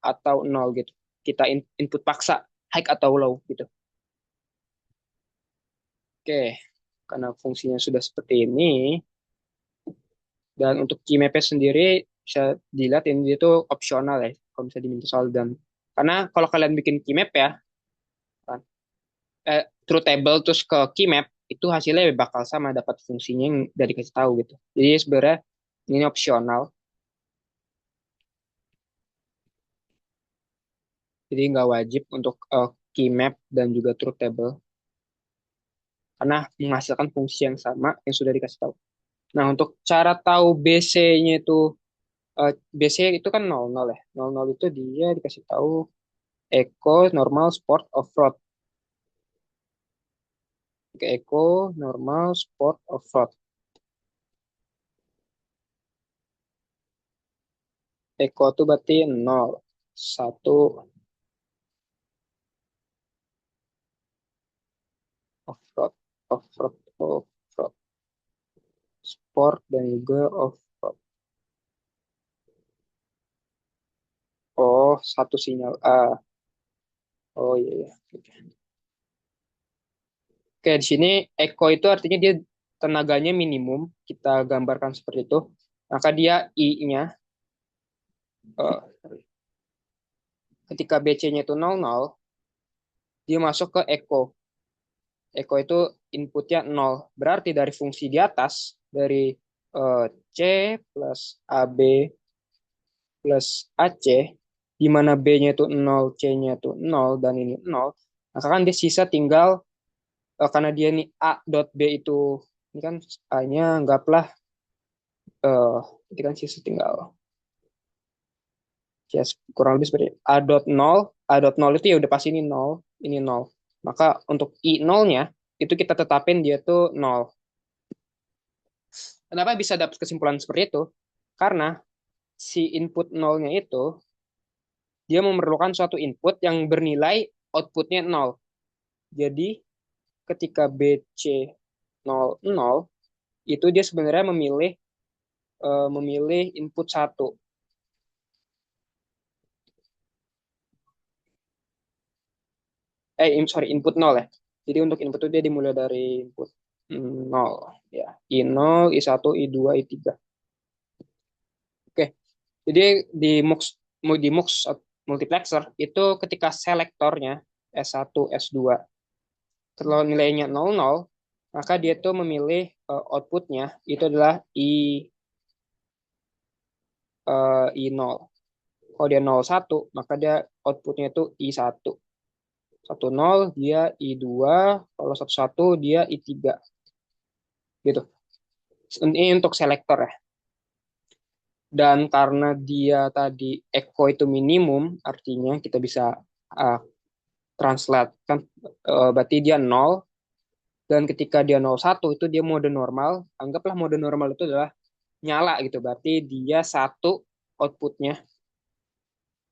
atau 0 gitu. Kita input paksa, high atau low gitu. Oke, karena fungsinya sudah seperti ini, dan untuk keymap sendiri bisa dilihat ini itu opsional ya kalau bisa diminta soal dan karena kalau kalian bikin key map ya kan, truth table terus ke key map itu hasilnya bakal sama dapat fungsinya yang udah dikasih tahu gitu. Jadi sebenarnya ini opsional. Jadi nggak wajib untuk key map dan juga truth table karena menghasilkan fungsi yang sama yang sudah dikasih tahu. Nah, untuk cara tahu BC-nya itu BC itu kan 00 ya. 00 itu dia dikasih tahu echo normal sport off road. Oke, echo normal sport off road. Echo itu berarti 0 1 off road off road off road sport dan juga off road. Oh, satu sinyal A. Oh iya, iya. Oke. Oke, di sini echo itu artinya dia tenaganya minimum. Kita gambarkan seperti itu. Maka dia I-nya ketika BC-nya itu 00, dia masuk ke echo. Echo itu inputnya 0. Berarti dari fungsi di atas, dari C plus AB plus AC, di mana B-nya itu 0, C-nya itu 0, dan ini 0, maka kan dia sisa tinggal, karena dia ini A dot B itu, ini kan A-nya anggaplah, uh, ini kan sisa tinggal, ya kurang lebih seperti A dot 0 itu ya udah pasti ini 0, ini 0. Maka untuk I 0-nya, itu kita tetapin dia tuh 0. Kenapa bisa dapat kesimpulan seperti itu? Karena si input nolnya itu dia memerlukan suatu input yang bernilai outputnya 0. Jadi ketika BC 00 itu dia sebenarnya memilih input satu. Sorry, input 0 ya. Jadi untuk input itu dia dimulai dari input 0 ya. I0, I1, I2, I3. Oke. Jadi di MUX di MUX multiplexer itu ketika selektornya S1, S2 kalau nilainya 00, maka dia tuh memilih outputnya itu adalah I0. Kalau dia 01, maka dia outputnya itu I1. 10 dia I2, kalau 11 dia I3. Gitu. Ini untuk selektor ya. Dan karena dia tadi echo itu minimum, artinya kita bisa uh, translate kan, berarti dia 0. Dan ketika dia 01 itu dia mode normal. Anggaplah mode normal itu adalah nyala gitu. Berarti dia satu outputnya.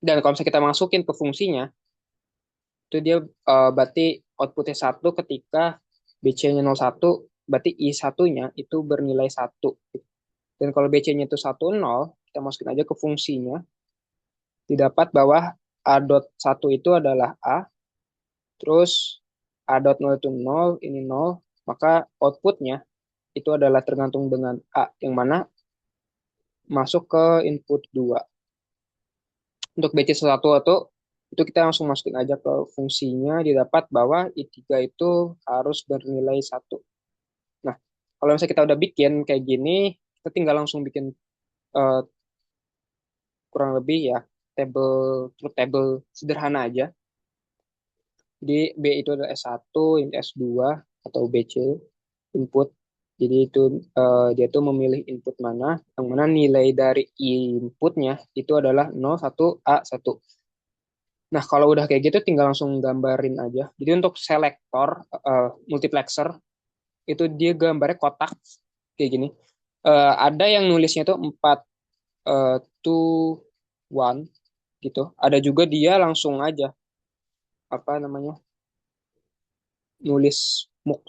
Dan kalau misalnya kita masukin ke fungsinya, itu dia berarti outputnya satu ketika BC-nya 01, berarti I1-nya itu bernilai satu. Dan kalau BC-nya itu 10, kita masukin aja ke fungsinya, didapat bahwa A dot 1 itu adalah A, terus A dot 0 itu 0, ini 0, maka outputnya itu adalah tergantung dengan A, yang mana masuk ke input 2. Untuk BC1 itu kita langsung masukin aja ke fungsinya, didapat bahwa I3 itu harus bernilai satu. Nah, kalau misalnya kita udah bikin kayak gini, kita tinggal langsung bikin uh, kurang lebih ya truth table sederhana aja. Jadi B itu adalah S1, ini S2 atau BC input. Jadi itu dia tuh memilih input mana, yang mana nilai dari inputnya itu adalah 0, 1, A1. Nah, kalau udah kayak gitu tinggal langsung gambarin aja. Jadi untuk selektor multiplexer itu dia gambarnya kotak kayak gini. Ada yang nulisnya tuh 4 to 1 gitu. Ada juga dia langsung aja apa namanya? Nulis MUX.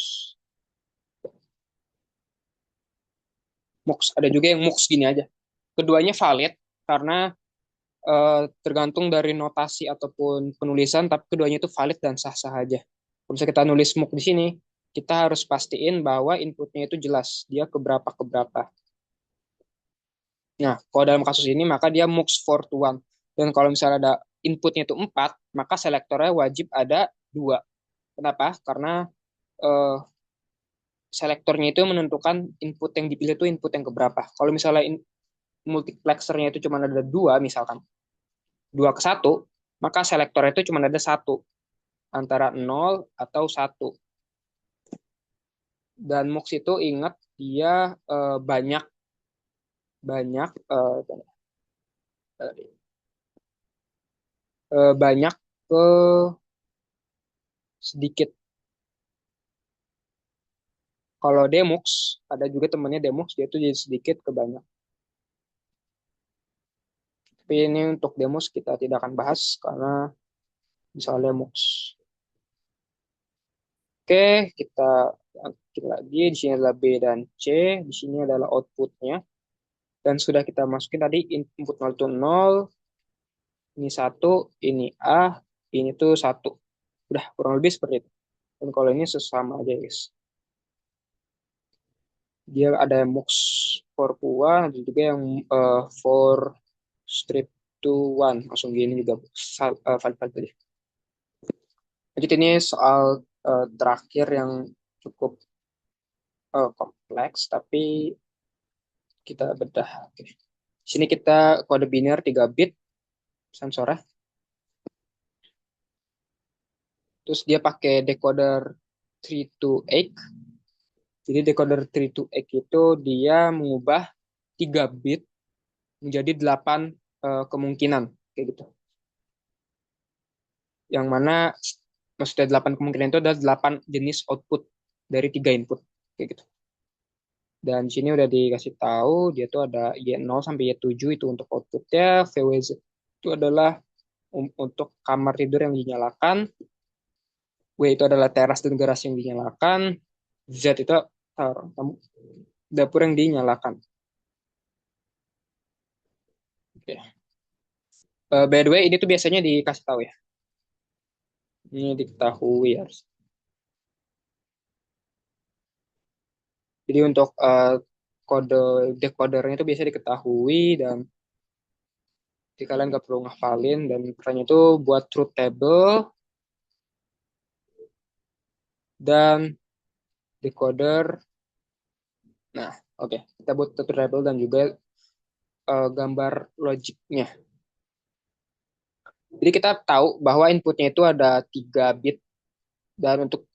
MUX. Ada juga yang MUX gini aja. Keduanya valid karena tergantung dari notasi ataupun penulisan, tapi keduanya itu valid dan sah-sah aja. Kalau misalnya kita nulis MOOC di sini, kita harus pastiin bahwa inputnya itu jelas, dia keberapa-keberapa. Nah, kalau dalam kasus ini maka dia mux 4 to 1. Dan kalau misalnya ada inputnya itu 4, maka selektornya wajib ada 2. Kenapa? Karena eh, selektornya itu menentukan input yang dipilih itu input yang keberapa. Kalau misalnya multiplexernya itu cuma ada 2, misalkan 2 ke 1, maka selektornya itu cuma ada 1, antara 0 atau 1. Dan mux itu ingat dia banyak banyak banyak ke sedikit. Kalau demux, ada juga temannya demux, dia tuh jadi sedikit ke banyak. Tapi ini untuk demux kita tidak akan bahas karena misalnya demux. Oke, kita lanjut lagi. Di sini adalah B dan C. Di sini adalah outputnya. Dan sudah kita masukin tadi input 0 itu 0, ini 1, ini A, ini tuh 1. Udah kurang lebih seperti itu. Dan kalau ini sesama aja guys. Dia ada yang mux for Pua, ada juga yang for strip to one. Langsung gini juga valid tadi. Jadi ini soal terakhir yang cukup kompleks, tapi kita bedah. Oke. Sini kita kode biner 3 bit sensornya. Terus dia pakai decoder 3 to 8. Jadi decoder 3 to 8 itu dia mengubah 3 bit menjadi 8 kemungkinan kayak gitu. Yang mana maksudnya 8 kemungkinan itu adalah 8 jenis output dari 3 input kayak gitu. Dan di sini udah dikasih tahu dia tuh ada Y0 sampai Y7 itu untuk outputnya, VWZ itu adalah untuk kamar tidur yang dinyalakan, W itu adalah teras dan garasi yang dinyalakan, Z itu dapur yang dinyalakan. Oke. By the way, ini tuh biasanya dikasih tahu ya. Ini diketahui harus. Jadi untuk kode decodernya itu biasa diketahui dan jadi kalian nggak perlu ngafalin dan caranya itu buat truth table dan decoder. Nah, oke. Kita buat truth table dan juga gambar logiknya. Jadi kita tahu bahwa inputnya itu ada 3 bit dan untuk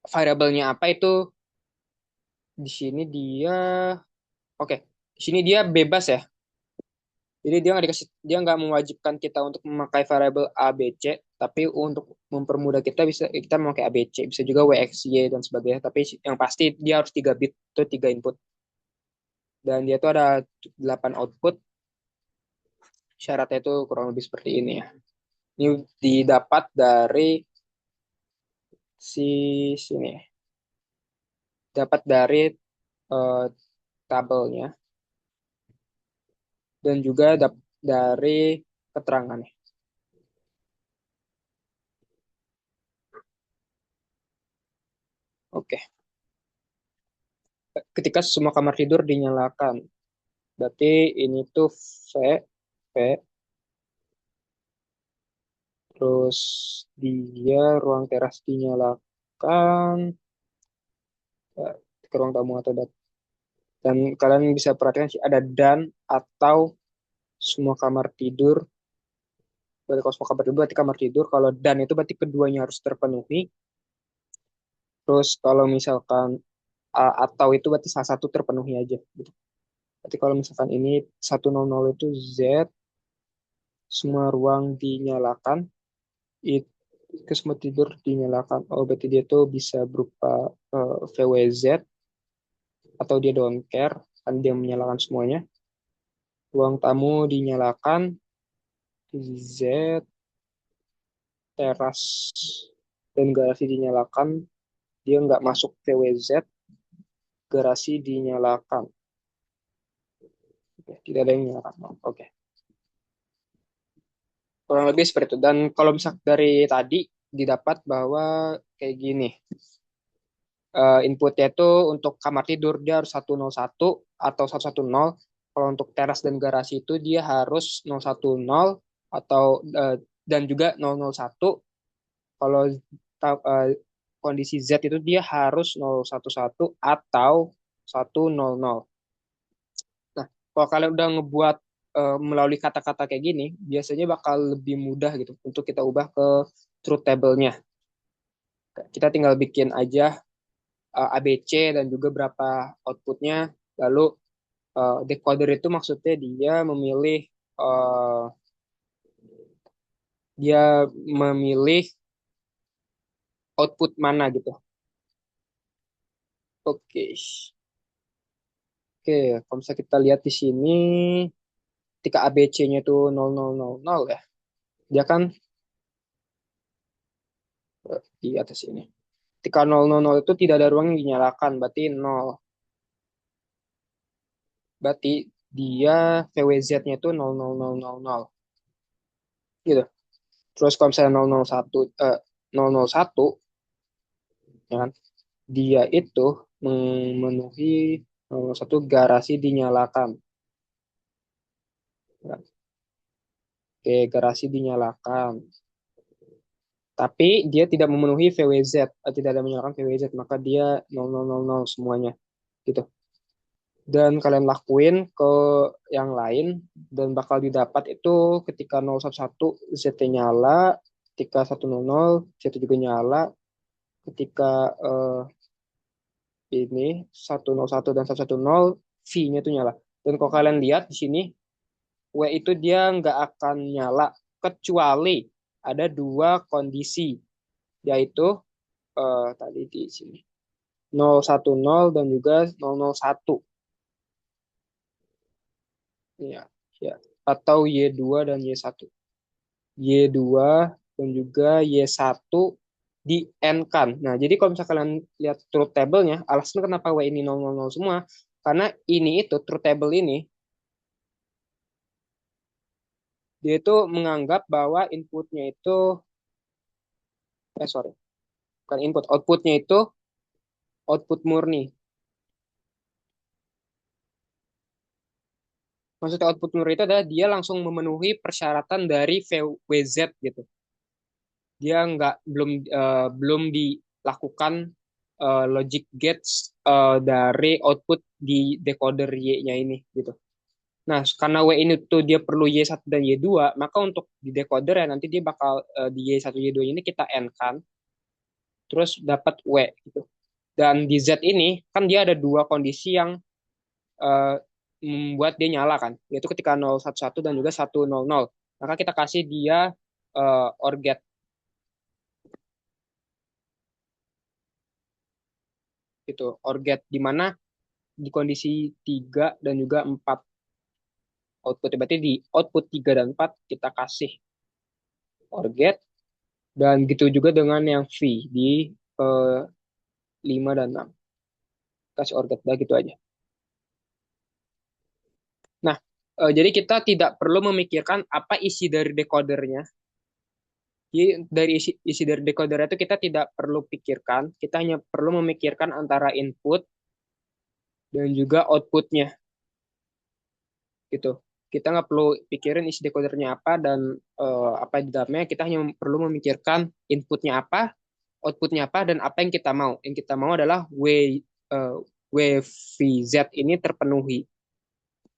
variabelnya apa itu di sini dia oke. Di sini dia bebas ya. Jadi dia nggak mewajibkan kita untuk memakai variabel A, B, C, tapi untuk mempermudah kita bisa kita memakai A, B, C, bisa juga W, X, Y dan sebagainya. Tapi yang pasti dia harus 3 bit itu 3 input. Dan dia tuh ada 8 output. Syaratnya itu kurang lebih seperti ini ya. Ini didapat dari si sini. Dapat dari eh, tabelnya dan juga dari keterangannya. Oke. Ketika semua kamar tidur dinyalakan, berarti ini tuh V, V, terus dia ruang teras dinyalakan, ke ruang tamu atau dan kalian bisa perhatikan sih ada dan atau semua kamar tidur. Berarti kalau semua kamar tidur berarti kamar tidur. Kalau dan itu berarti keduanya harus terpenuhi. Terus kalau misalkan atau itu berarti salah satu terpenuhi aja. Gitu. Berarti kalau misalkan ini 100 itu Z, semua ruang dinyalakan, itu ke semua tidur dinyalakan. Oh, berarti dia tuh bisa berupa VWZ atau dia don't care, kan dia menyalakan semuanya. Ruang tamu dinyalakan, Z, teras dan garasi dinyalakan, dia nggak masuk VWZ, garasi dinyalakan. Oke, tidak ada yang dinyalakan. Oke, kurang lebih seperti itu. Dan kalau misal dari tadi didapat bahwa kayak gini, inputnya itu untuk kamar tidur dia harus 101 atau 110. Kalau untuk teras dan garasi itu dia harus 010 atau dan juga 001. Kalau kondisi Z itu dia harus 011 atau 100. Nah, kalau kalian udah ngebuat melalui kata-kata kayak gini, biasanya bakal lebih mudah gitu untuk kita ubah ke truth table-nya. Kita tinggal bikin aja ABC dan juga berapa outputnya. Lalu decoder itu maksudnya uh, dia memilih output mana gitu. Oke. Oke, kalau misalnya kita lihat di sini, ketika ABC-nya itu 0000 ya, dia kan di atas ini. Ketika 000 itu tidak ada ruang yang dinyalakan, berarti 0. Berarti dia VWZ-nya itu 00000. Gitu. Terus kalau misalnya 001, ya kan, dia itu memenuhi 001 garasi dinyalakan. Ya. Oke, garasi dinyalakan. Tapi dia tidak memenuhi VWZ, tidak ada menyalakan VWZ, maka dia 0000 semuanya. Gitu. Dan kalian lakuin ke yang lain dan bakal didapat itu ketika 011 ZT nyala, ketika 100 ZT juga nyala, ketika ini 101 dan 110 V-nya itu nyala. Dan kalau kalian lihat di sini W itu dia nggak akan nyala kecuali ada dua kondisi, yaitu tadi di sini 010 dan juga 001. Ya, ya. Atau Y2 dan Y1. Y2 dan juga Y1 di N-kan. Nah, jadi kalau misalkan kalian lihat truth table-nya, alasan kenapa W ini 000 semua, karena ini itu truth table ini, dia itu menganggap bahwa inputnya itu, sorry, bukan input, outputnya itu output murni. Maksudnya output murni itu adalah dia langsung memenuhi persyaratan dari VWZ gitu. Dia nggak belum dilakukan logic gates dari output di decoder Y-nya ini gitu. Nah, karena W ini tuh dia perlu Y1 dan Y2, maka untuk di decoder ya nanti dia bakal di Y1 Y2 ini kita N-kan, terus dapat W gitu. Dan di Z ini kan dia ada dua kondisi yang eh, membuat dia nyala kan, yaitu ketika 011 dan juga 100. Maka kita kasih dia OR get gitu. OR get di mana di kondisi 3 dan juga 4 output. Berarti di output 3 dan 4 kita kasih OR get, dan gitu juga dengan yang V di eh, 5 dan 6. Kasih OR get, gitu aja. Nah, jadi kita tidak perlu memikirkan apa isi dari decodernya. Jadi dari isi dari decoder itu kita tidak perlu pikirkan, kita hanya perlu memikirkan antara input dan juga outputnya gitu. Kita nggak perlu pikirin isi decodernya apa dan apa di dalamnya. Kita hanya perlu memikirkan inputnya apa, outputnya apa, dan apa yang kita mau. Yang kita mau adalah uh, WVZ ini terpenuhi.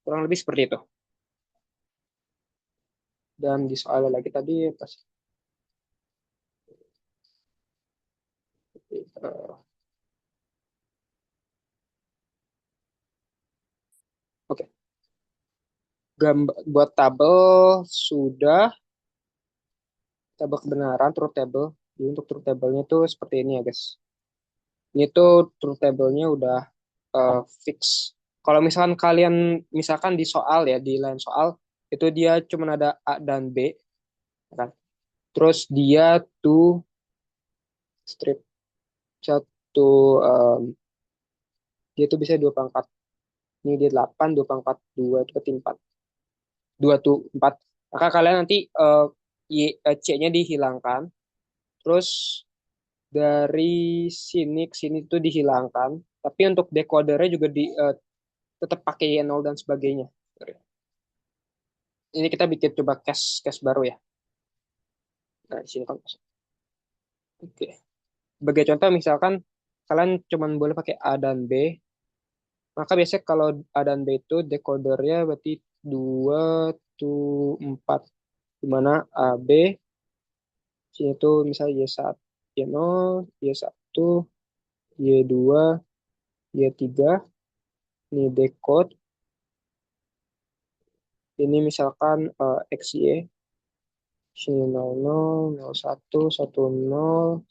Kurang lebih seperti itu. Dan di soal lagi tadi pas uh, oke. Okay. Buat tabel sudah, tabel kebenaran truth table. Jadi untuk truth table-nya tuh seperti ini ya guys. Ini tuh truth table-nya udah fix. Kalau misalkan kalian misalkan di soal ya, di lain soal itu dia cuma ada A dan B, ya kan? Terus dia tuh strip satu, um, dia tuh bisa dua pangkat. Ini dia 8, dua pangkat 2 itu berarti 4. 2 tuh 4. Maka kalian nanti C-nya dihilangkan. Terus dari sini ke sini tuh dihilangkan. Tapi untuk decodernya juga tetap pakai Y0 dan sebagainya. ini kita bikin coba case case baru ya. Nah, di sini kan. Oke. Sebagai contoh misalkan kalian cuma boleh pakai A dan B, maka biasanya kalau A dan B itu decodernya berarti 2 to 4, di mana A, B, sini itu misalnya Y1, Y0, Y1, Y2, Y3, ini decode, ini misalkan XY, sini 00, 01, 10, 11,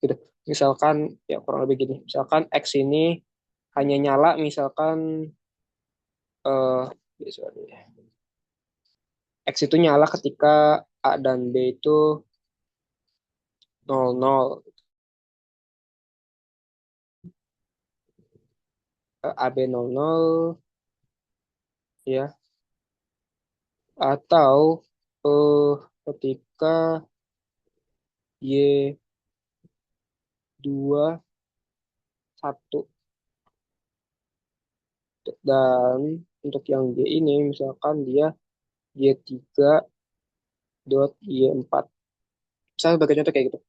gitu. Misalkan ya kurang lebih gini, misalkan X ini hanya nyala misalkan sorry, X itu nyala ketika A dan B itu 00, AB 00 ya, atau eh, ketika Y 21, dan untuk yang Y ini misalkan dia Y3.Y4. Misalnya sebagai contoh kayak gitu.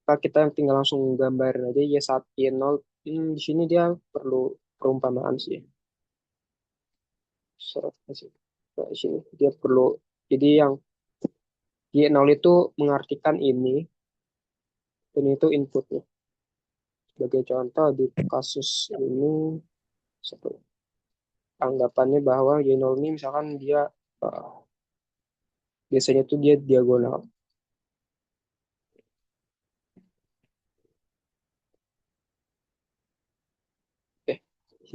Kalau kita tinggal langsung gambarin aja Y1, Y0, di sini dia perlu perumpamaan sih. Seret sih. Nah, di sini dia perlu, jadi yang Y0 itu mengartikan ini, dan itu inputnya. Sebagai contoh di kasus ini, satu anggapannya bahwa Y0 ini misalkan dia eh, biasanya tuh dia diagonal. Oke,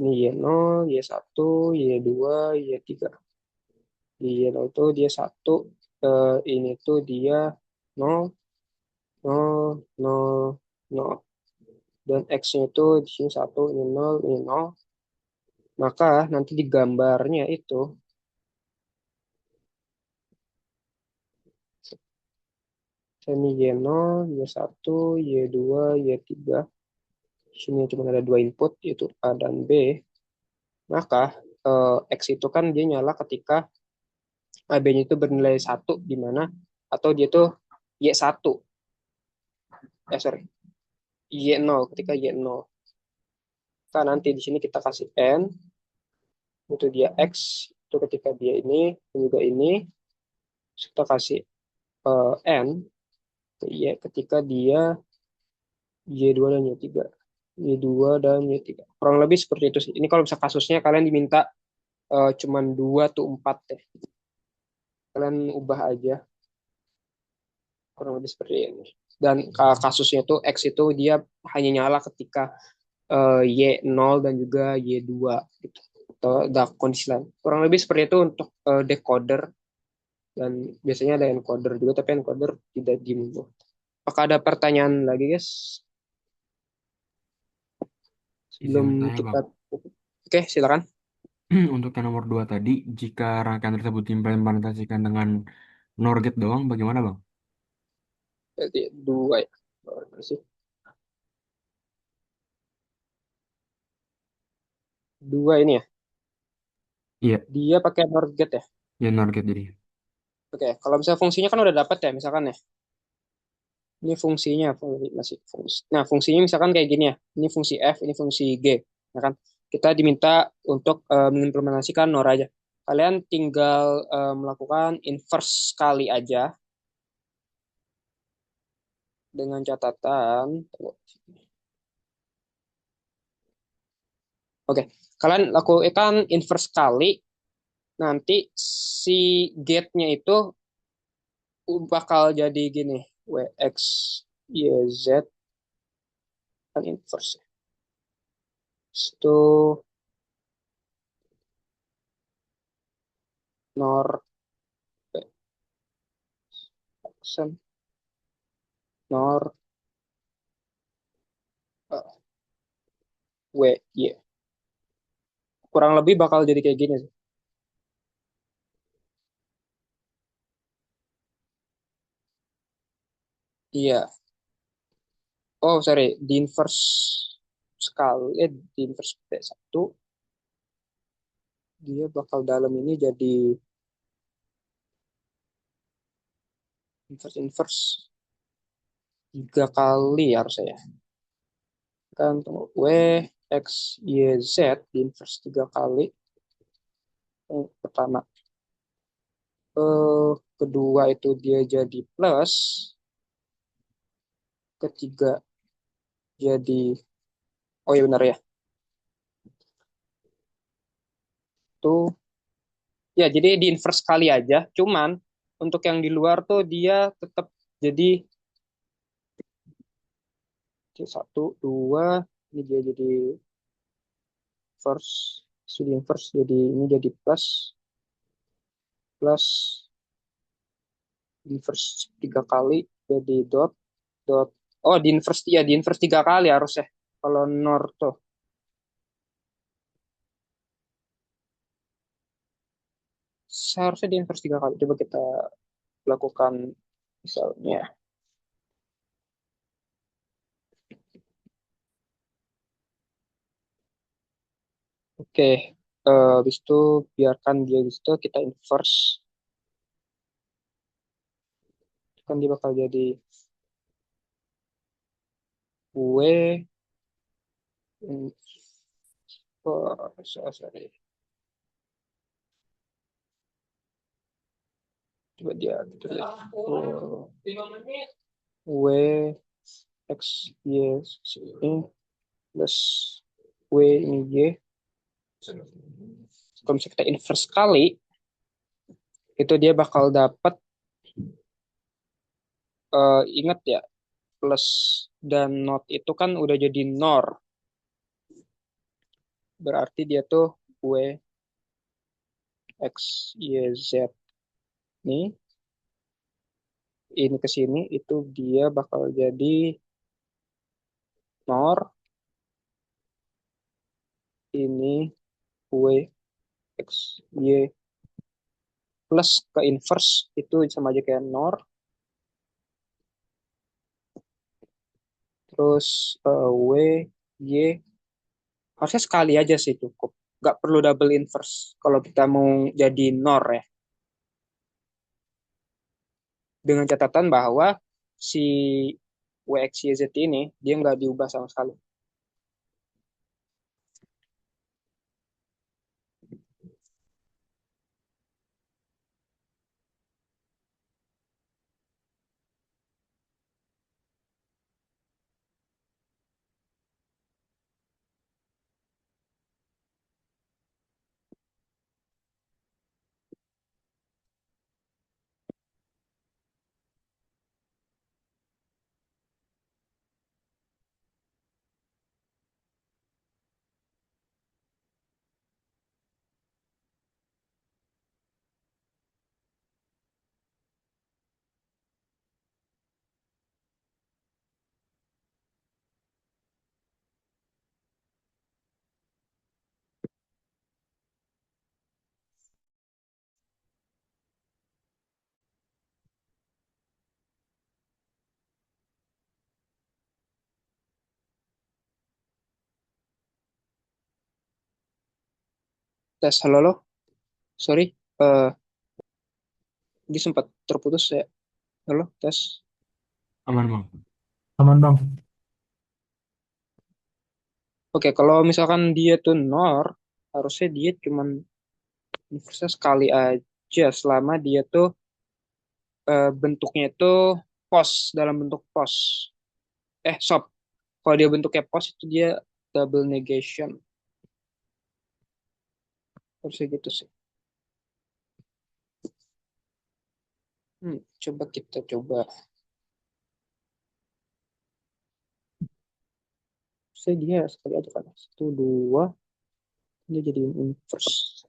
ini Y0, Y1, Y2, Y3. Di Y0 itu dia satu, ini tuh dia 0, 0, 0, 0. Dan X-nya itu di sini satu, ini 0, ini 0. Maka nanti di gambarnya itu, ini Y0, Y1, Y2, Y3. Di sini cuma ada dua input, yaitu A dan B. Maka X itu kan dia nyala ketika AB-nya itu bernilai satu, di mana atau dia tuh Y1, sorry, Y0, ketika Y0. Maka nanti di sini kita kasih N, itu dia X, itu ketika dia ini, dan juga ini, kita kasih N, Y ketika dia Y2 dan Y3. Y2 dan Y3. Kurang lebih seperti itu sih. Ini kalau bisa kasusnya kalian diminta cuman 2 tuh 4 deh. Kalian ubah aja, kurang lebih seperti ini. Dan kasusnya tuh X itu dia hanya nyala ketika Y0 dan juga Y2 gitu. Atau ada kondisi lain. Kurang lebih seperti itu untuk decoder, dan biasanya ada encoder juga, tapi encoder tidak diinput. Apakah ada pertanyaan lagi, guys? Izin Sebelum bertanya, kita Bang. Oke, silakan. Untuk yang nomor 2 tadi, jika rangkaian tersebut diimplementasikan dengan NOR gate doang, bagaimana, Bang? Berarti dua ya. Berapa sih? Dua ini ya. Iya, Dia pakai NOR gate ya. ya NOR gate jadi. Oke, kalau misalnya fungsinya kan udah dapat ya, misalkan ya. Ini fungsinya masih fungsi. Nah, fungsinya misalkan kayak gini ya. Ini fungsi F, ini fungsi G. Ya kan? Kita diminta untuk mengimplementasikan NOR aja. Kalian tinggal melakukan inverse kali aja, dengan catatan. Oke, kalian lakukan inverse kali, nanti si gate-nya itu bakal jadi gini, WX YZ kan inverse. Itu NOR action NOR WY. Kurang lebih bakal jadi kayak gini sih. Iya. Oh, sorry, di inverse sekali, di inverse p 1 dia bakal dalam ini jadi Inverse 3 kali harusnya ya. Kan tunggu, W, X, Y, Z di inverse 3 kali. Pertama. Kedua itu dia jadi plus. Ketiga jadi, oh iya benar ya. Tuh, ya jadi di inverse kali aja. Cuman untuk yang di luar tuh dia tetap jadi satu, dua, ini dia jadi first, studi inverse jadi ini jadi plus, plus inverse 3 kali jadi dot, dot. Oh di inverse, ya di inverse 3 kali harusnya. Kalau nor tuh seharusnya di inverse 3 kali. Coba kita lakukan misalnya. Oke, habis itu biarkan dia habis itu kita inverse, kan dia bakal jadi W inverse, sorry. Coba dia gitu ya. W X Y ini plus W ini Y. Kalau misalnya kita inverse kali, itu dia bakal dapat, ingat ya, plus dan not itu kan udah jadi nor. Berarti dia tuh W X Y Z nih, ini ke sini itu dia bakal jadi nor, ini W X Y plus ke inverse itu sama aja kayak nor, terus W Y harusnya sekali aja sih cukup. Nggak perlu double inverse kalau kita mau jadi nor ya. Dengan catatan bahwa si WXYZ ini dia nggak diubah sama sekali. Tes, halo, halo. Sorry, eh dia sempat terputus ya. Halo, tes. Aman, Bang. Aman bang. Oke, kalau misalkan dia tuh nor, harusnya dia cuman inverse sekali aja selama dia tuh bentuknya itu pos, dalam bentuk pos. Sob. Kalau dia bentuknya pos itu dia double negation. Harusnya gitu sih. Coba kita coba. Saya dia sekali aja kan. Satu, dua. Dia jadi inverse.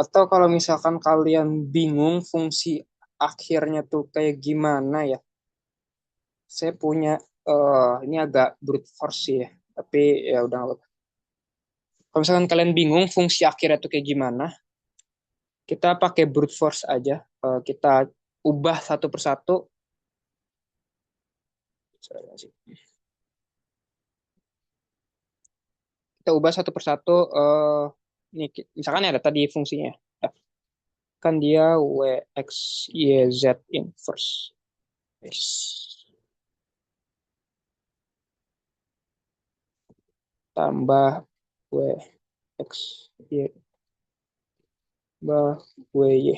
Atau kalau misalkan kalian bingung fungsi akhirnya tuh kayak gimana ya, saya punya ini agak brute force sih ya, tapi ya udah nggak apa-apa. Kalau misalkan kalian bingung fungsi akhirnya tuh kayak gimana, kita pakai brute force aja. Kita ubah satu persatu. Kita ubah satu persatu. Ini misalkan ada tadi fungsinya. Kan dia W, X, Y, Z inverse. Yes. Tambah W, X, Y, tambah W, Y.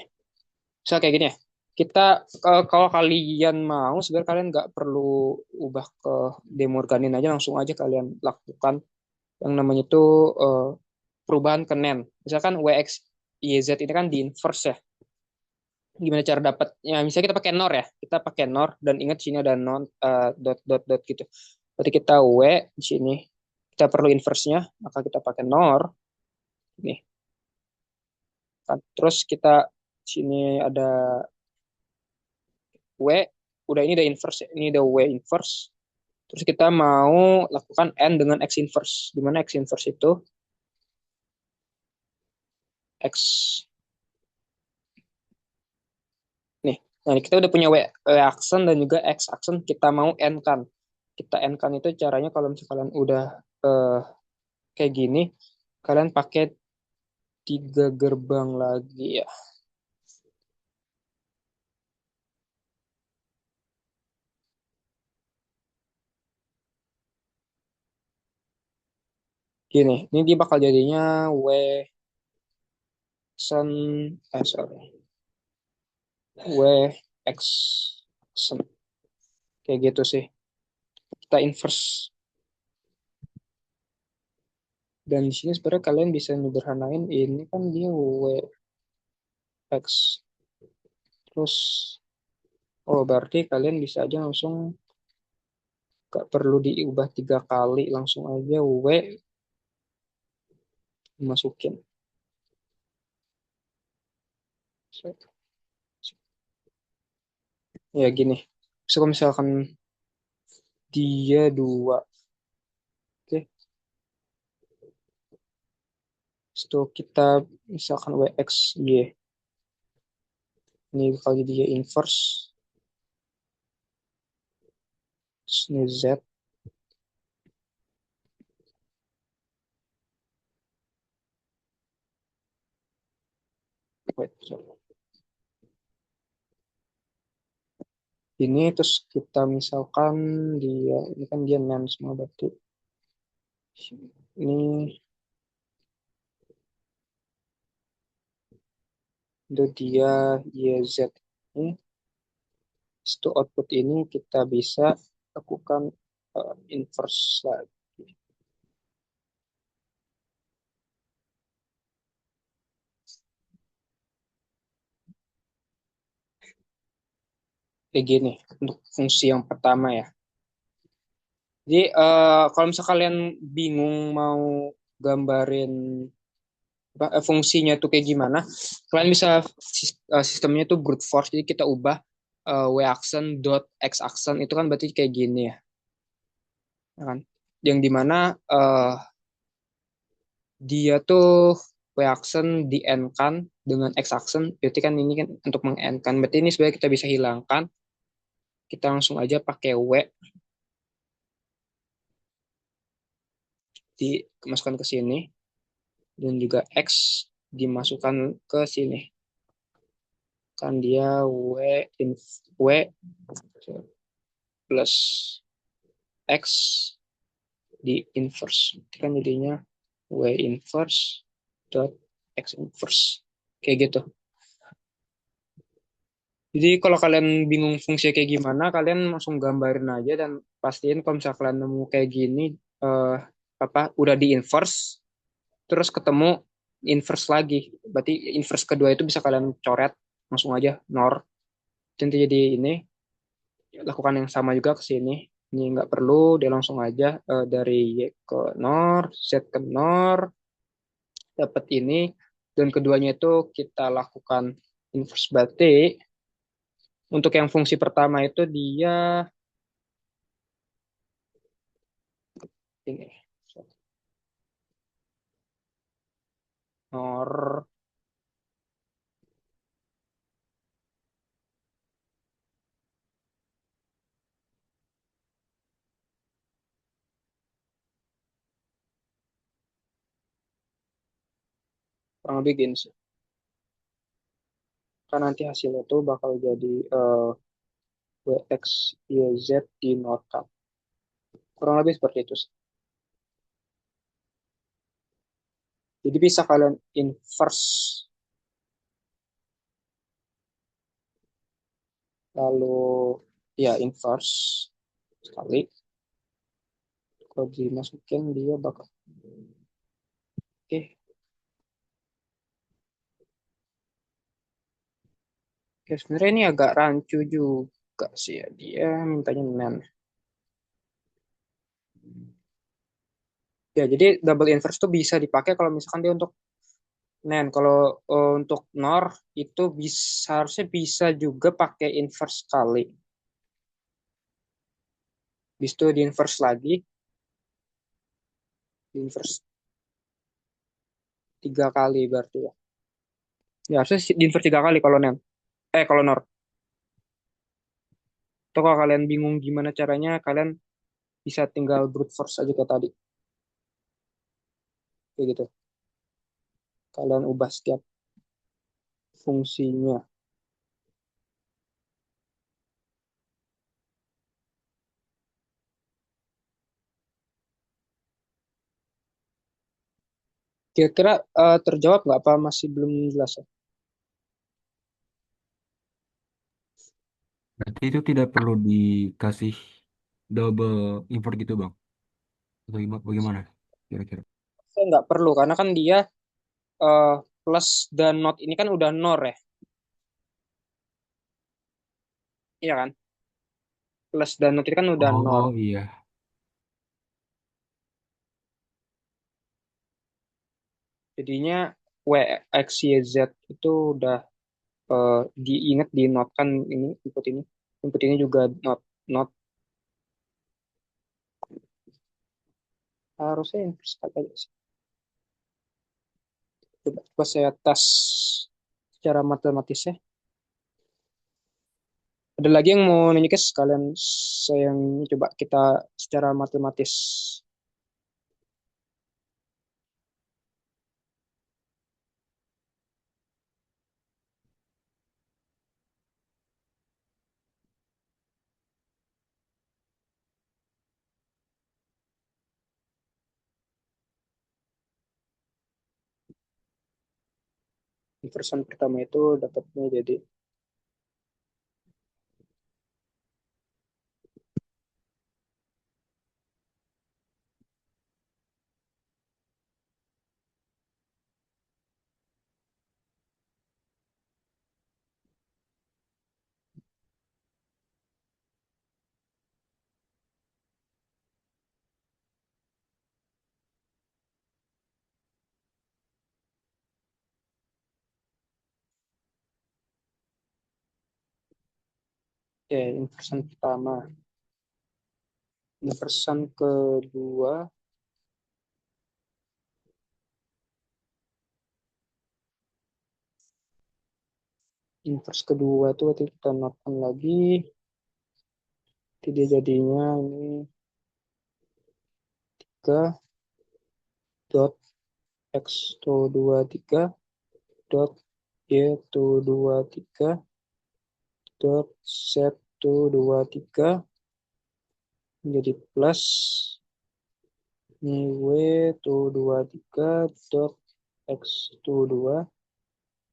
Bisa kayak gini ya. Kita kalau kalian mau sebenarnya kalian nggak perlu ubah ke demorganin aja, langsung aja kalian lakukan yang namanya itu eh, perubahan ke nen. Misalkan WX YZ ini kan di inverse ya. Gimana cara dapatnya? Misalnya kita pakai NOR ya. Kita pakai NOR dan ingat sini ada non dot dot dot gitu. Berarti kita W di sini. Kita perlu inverse-nya, maka kita pakai NOR. Nih. Kan. Terus kita sini ada W, udah ini udah inverse ya. Ini udah W inverse. Terus kita mau lakukan N dengan X inverse. Di mana X inverse itu X nih. Nah, kita udah punya W aksen dan juga X aksen. Kita mau N kan. Kita N kan itu caranya kalau misalnya kalian udah eh, kayak gini, kalian pakai 3 gerbang lagi ya. Gini, ini dia bakal jadinya W aksen, sorry, W X aksen. Kayak gitu sih. Kita inverse. Dan di sini sebenarnya kalian bisa menyederhanain ini kan dia W X. Terus, oh berarti kalian bisa aja langsung gak perlu diubah 3 kali, langsung aja W dimasukin. Ya gini, so, kalau misalkan dia 2, oke, setelah kita misalkan W X Y, ini bakal jadi Y inverse, terus ini Z, wait, sorry. Ini terus kita misalkan dia, ini kan dia non semua berarti ini itu dia YZ ini. Setelah output ini kita bisa lakukan inverse lagi. Kayak gini untuk fungsi yang pertama ya. Jadi kalau misalnya kalian bingung mau gambarin fungsinya tuh kayak gimana, kalian bisa sistemnya tuh brute force. Jadi kita ubah w aksen dot x aksen itu kan berarti kayak gini ya, ya kan? Yang dimana dia tuh w aksen di n kan dengan x aksen, berarti kan ini kan untuk meng n kan. Berarti ini sebenarnya kita bisa hilangkan. Kita langsung aja pakai w dimasukkan ke sini dan juga x dimasukkan ke sini. Kan dia w plus x di inverse. Itu kan jadinya w inverse dot x inverse. Kayak gitu. Jadi kalau kalian bingung fungsi kayak gimana, kalian langsung gambarin aja dan pastiin kalau misalnya kalian nemu kayak gini eh, apa udah di inverse terus ketemu inverse lagi. Berarti inverse kedua itu bisa kalian coret langsung aja nor. Nanti jadi ini lakukan yang sama juga ke sini. Ini nggak perlu, dia langsung aja dari Y ke nor, Z ke nor, dapat ini. dan keduanya itu kita lakukan inverse. Berarti untuk yang fungsi pertama itu dia ini nor kurang lebih gini sih. Kan nanti hasilnya tuh bakal jadi WX, YZ di notcap. Kurang lebih seperti itu sih. Jadi bisa kalian inverse lalu ya inverse sekali. Kalau dimasukin dia bakal oke. Oke, sebenarnya ini agak rancu juga sih ya. Dia mintanya NaN. Ya, jadi double inverse tuh bisa dipakai kalau misalkan dia untuk NaN. Kalau untuk NOR itu bisa harusnya bisa juga pakai inverse kali. Bis itu di inverse lagi, di inverse 3 kali berarti ya. Ya, harusnya di inverse 3 kali kalau NaN. Kalau NOR. Atau kalau kalian bingung gimana caranya, kalian bisa tinggal brute force aja kayak tadi. Kayak gitu. Kalian ubah setiap fungsinya. Kira-kira terjawab nggak apa masih belum jelas ya? Berarti itu tidak perlu dikasih double import gitu bang? Atau bagaimana? Kira-kira. Saya nggak perlu karena kan dia eh, plus dan not ini kan udah nor ya, iya kan? Plus dan not ini kan udah nor. Oh iya. Jadinya W X Y Z itu udah diingat di not kan ini input ini. Input ini juga not not harusnya inverse aja sih. Coba saya tes secara matematisnya. Ada lagi yang mau nanya guys? Sekalian saya yang coba kita secara matematis. Inversion pertama itu dapatnya jadi ya inversion pertama. Inversion kedua, inverse kedua itu nanti kita notkan lagi. Jadi dia jadinya ini 3 dot x to 23 dot y to 23 dot z to 23 menjadi plus ini w to 23 dot x to 2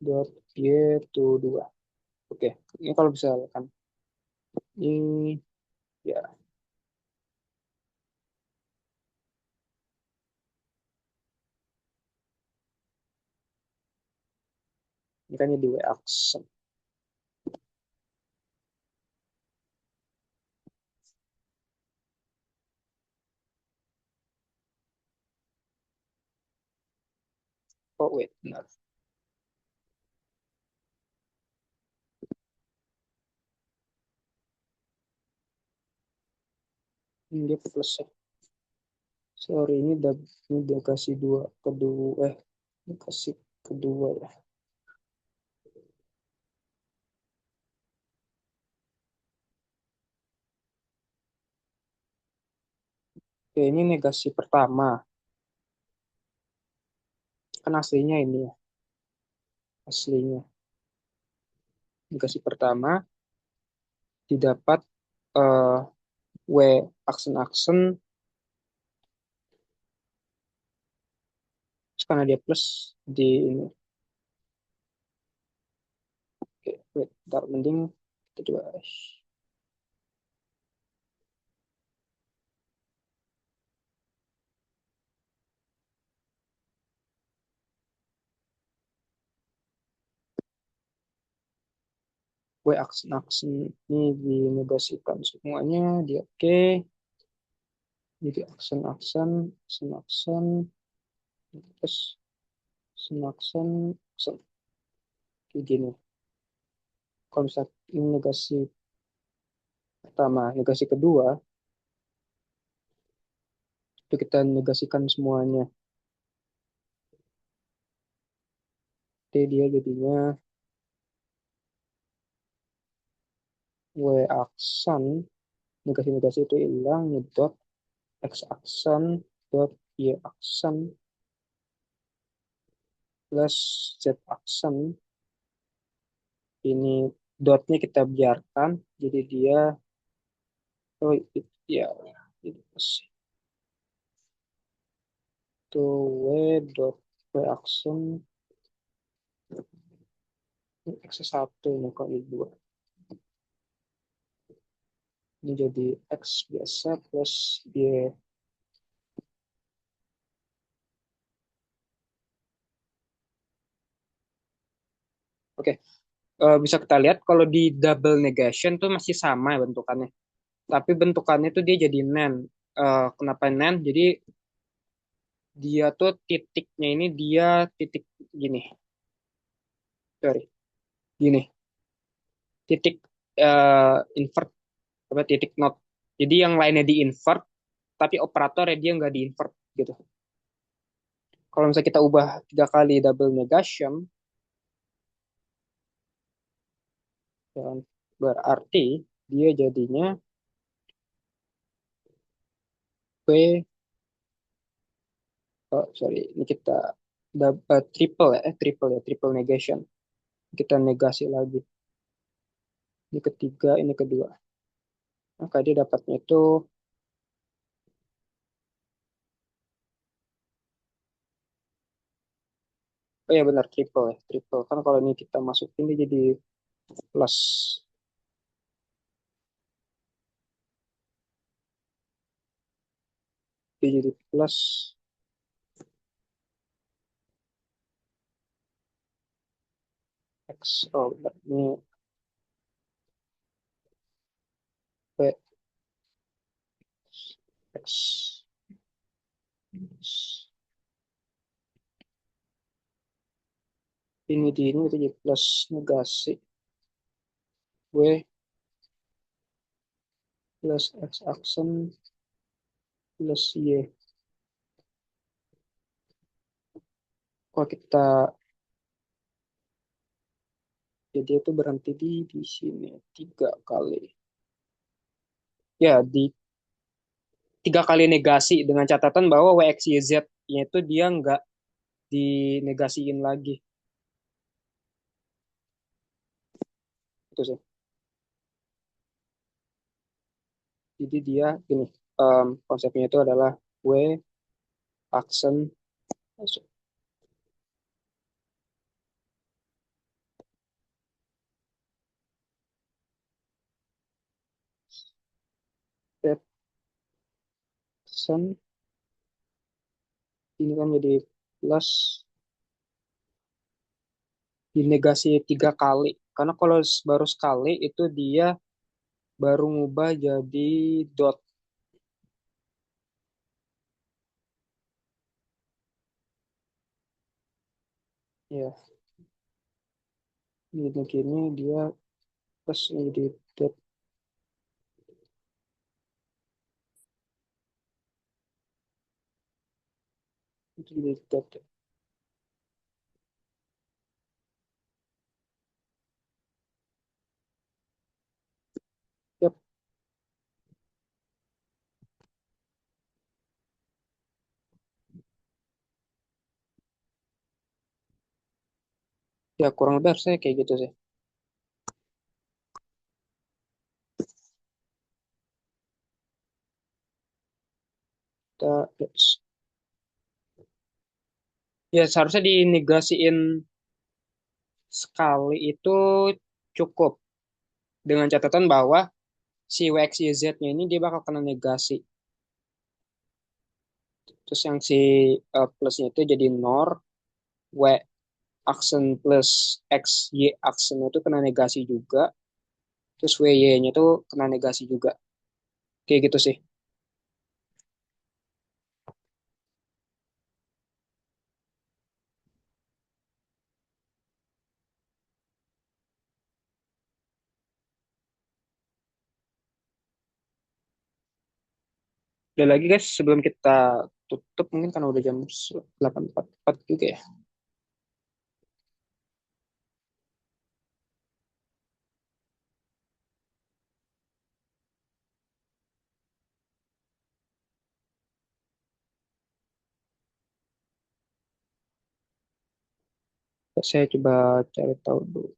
dot y to 2. Oke, ini kalau bisa kan ini ya ini kan jadi w aksen. Oh wait, benar. Ini dia plus ya. Sorry, ini dia kasih dua kedua, ini kasih kedua ya. Oke, ini negasi pertama. Kan aslinya ini ya, aslinya. Negasi pertama didapat eh, W aksen-aksen, terus karena dia plus di ini. Oke, wait, bentar, mending kita coba. W aksen-aksen ini dinegasikan semuanya, di oke. Jadi aksen-aksen, aksen-aksen, terus aksen-aksen, aksen. Kayak gini. Kalau misalnya ini negasi pertama, negasi kedua, itu kita negasikan semuanya. Jadi dia jadinya W aksen, negasi-negasi itu hilang, dot X aksen, dot Y aksen, plus Z aksen. Ini dotnya kita biarkan, jadi dia, oh ya, itu itu W dot W aksen, X1 nih kalau ini dua. Ini jadi X biasa plus Y. Oke, bisa kita lihat kalau di double negation tuh masih sama ya bentukannya. Tapi bentukannya tuh dia jadi nan. Kenapa nan? Jadi dia tuh titiknya ini dia titik gini, sorry, gini, titik invert apa titik not. Jadi yang lainnya di invert, tapi operatornya dia nggak di invert gitu. Kalau misalnya kita ubah 3 kali double negation, ya, berarti dia jadinya P, oh, sorry, ini kita triple ya, triple negation. Kita negasi lagi. Ini ketiga, ini kedua. Maka dia dapatnya itu, oh ya benar triple ya, triple. Kan kalau ini kita masukin dia jadi plus. Dia jadi plus X. Oh benar, ini P X. Ini di ini itu jadi plus negasi. W plus X aksen plus Y. Kalau kita, jadi itu berhenti di sini 3 kali. Ya, di 3 kali negasi dengan catatan bahwa WXYZ-nya itu dia nggak dinegasiin lagi. Itu sih. Jadi dia gini, konsepnya itu adalah W aksen masuk Z aksen ini kan jadi plus dinegasi 3 kali. Karena kalau baru sekali itu dia baru ngubah jadi dot. Ya, ini dia plus jadi dot. Itu juga tuh. Yap, ya kurang lebih harusnya kayak gitu sih. Kita, ya seharusnya dinegasiin sekali itu cukup. Dengan catatan bahwa si WXYZ-nya ini dia bakal kena negasi. Terus yang si plusnya itu jadi NOR, W aksen plus X, Y aksen itu kena negasi juga. Terus WY-nya itu kena negasi juga. Kayak gitu sih. Udah lagi guys, sebelum kita tutup mungkin karena udah jam 8.44 juga ya. Saya coba cari tahu dulu.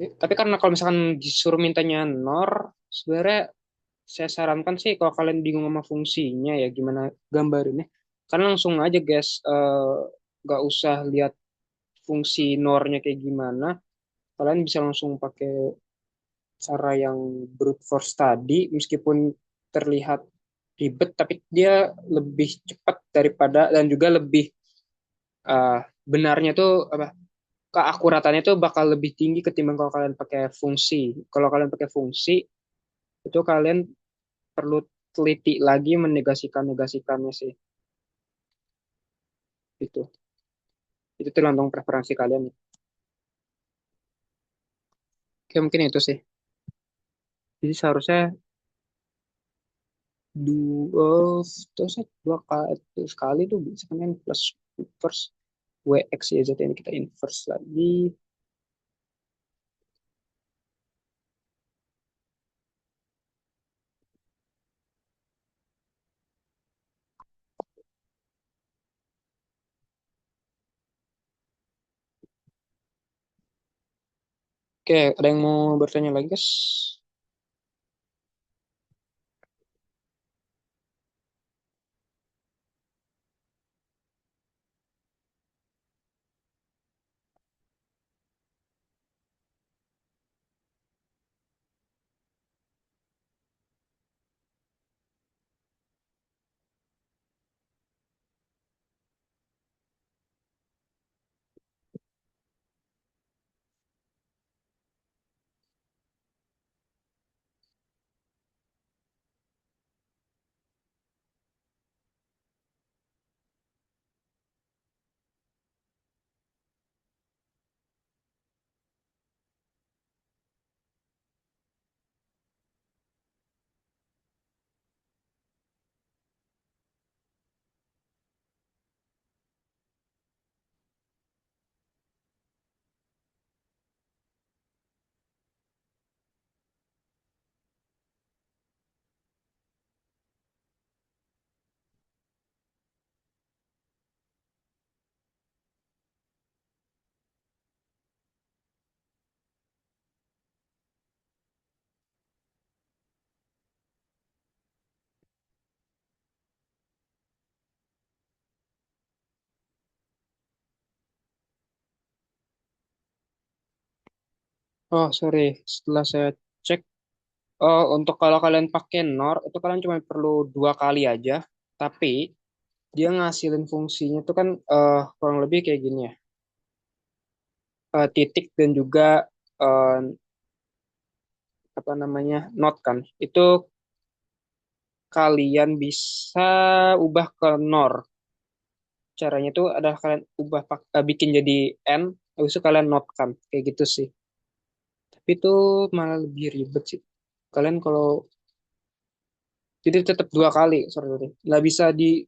Tapi karena kalau misalkan disuruh mintanya NOR, sebenarnya saya sarankan sih kalau kalian bingung sama fungsinya ya gimana gambarinnya. Karena langsung aja guys, nggak usah lihat fungsi NOR-nya kayak gimana. Kalian bisa langsung pakai cara yang brute force tadi, meskipun terlihat ribet, tapi dia lebih cepat daripada dan juga lebih eh, benarnya tuh apa keakuratannya tuh bakal lebih tinggi ketimbang kalau kalian pakai fungsi. Kalau kalian pakai fungsi itu kalian perlu teliti lagi menegasikan-negasikannya sih. Itu. Itu tergantung preferensi kalian. Oke, mungkin itu sih. Jadi seharusnya dua terus dua kali sekali tuh bisa kan plus first WX ya Z ini kita inverse lagi. Oke, ada yang mau bertanya lagi guys? Oh, sorry. Setelah saya cek, oh, untuk kalau kalian pakai NOR, itu kalian cuma perlu dua kali aja. Tapi dia ngasilin fungsinya itu kan kurang lebih kayak gini ya. Titik dan juga eh, apa namanya not kan. Itu kalian bisa ubah ke nor. Caranya tuh adalah kalian bikin jadi n, habis itu kalian notkan kayak gitu sih. Tapi itu malah lebih ribet sih. Kalian kalau jadi tetap dua kali, sorry, sorry. Nggak bisa di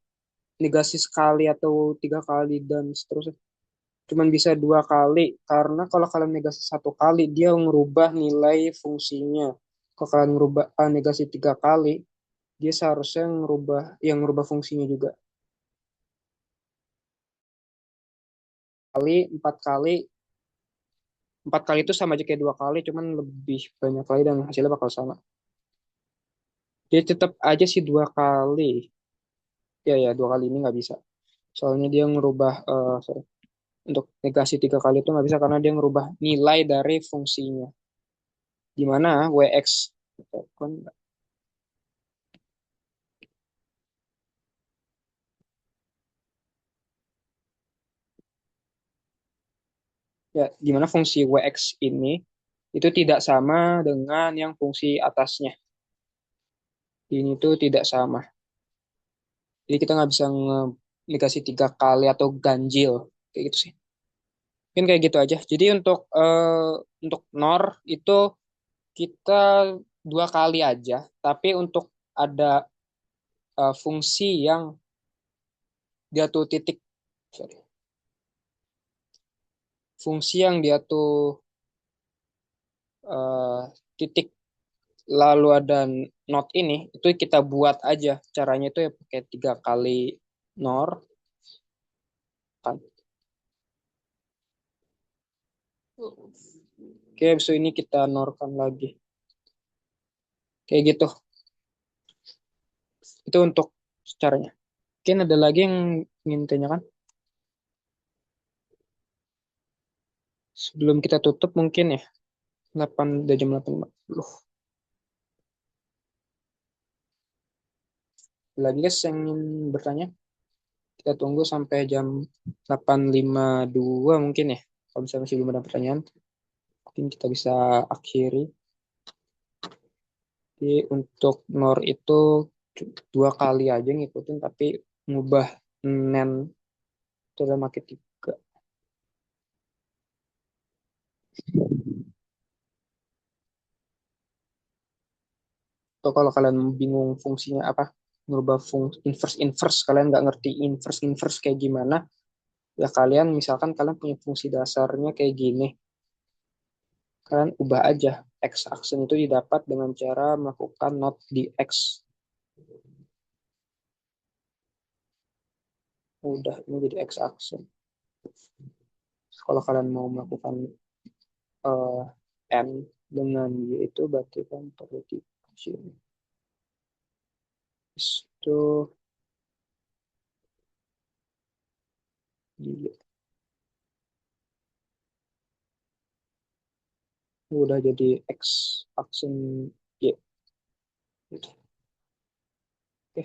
negasi sekali atau tiga kali dan seterusnya. Cuman bisa dua kali karena kalau kalian negasi satu kali dia ngerubah nilai fungsinya. Kalau kalian negasi tiga kali, dia seharusnya ngerubah fungsinya juga. Empat kali, empat kali itu sama aja kayak dua kali, cuman lebih banyak kali dan hasilnya bakal sama. Jadi tetap aja sih dua kali. Ya ya dua kali ini nggak bisa. Soalnya dia ngerubah, sorry, untuk negasi tiga kali itu nggak bisa karena dia ngerubah nilai dari fungsinya. Di mana WX kan ya di mana fungsi WX ini itu tidak sama dengan yang fungsi atasnya. Ini tuh tidak sama. Jadi kita nggak bisa negasi tiga kali atau ganjil kayak gitu sih. Mungkin kayak gitu aja. Jadi untuk NOR itu kita dua kali aja, tapi untuk ada fungsi yang dia tuh titik, sorry, fungsi yang dia tuh eh, titik lalu ada not ini, itu kita buat aja. Caranya itu ya pakai tiga kali NOR kan. Oke, habis ini kita norkan lagi. Kayak gitu. Itu untuk caranya. Mungkin ada lagi yang ingin tanyakan? Sebelum kita tutup mungkin ya. 8, udah jam 8.40. Lagi guys yang ingin bertanya? Kita tunggu sampai jam 8.52 mungkin ya. Kalau misalnya masih belum ada pertanyaan, mungkin kita bisa akhiri. Jadi untuk NOR itu dua kali aja ngikutin, tapi ngubah NEN itu udah makin tiga. Atau kalau kalian bingung fungsinya apa, ngubah fungsi inverse kalian nggak ngerti inverse kayak gimana, ya kalian misalkan kalian punya fungsi dasarnya kayak gini, kalian ubah aja x aksen itu didapat dengan cara melakukan not di x. Udah ini jadi x aksen. Kalau kalian mau melakukan eh, n dengan y itu berarti kan perlu di sini. Itu y. Udah jadi x aksen y gitu. Oke.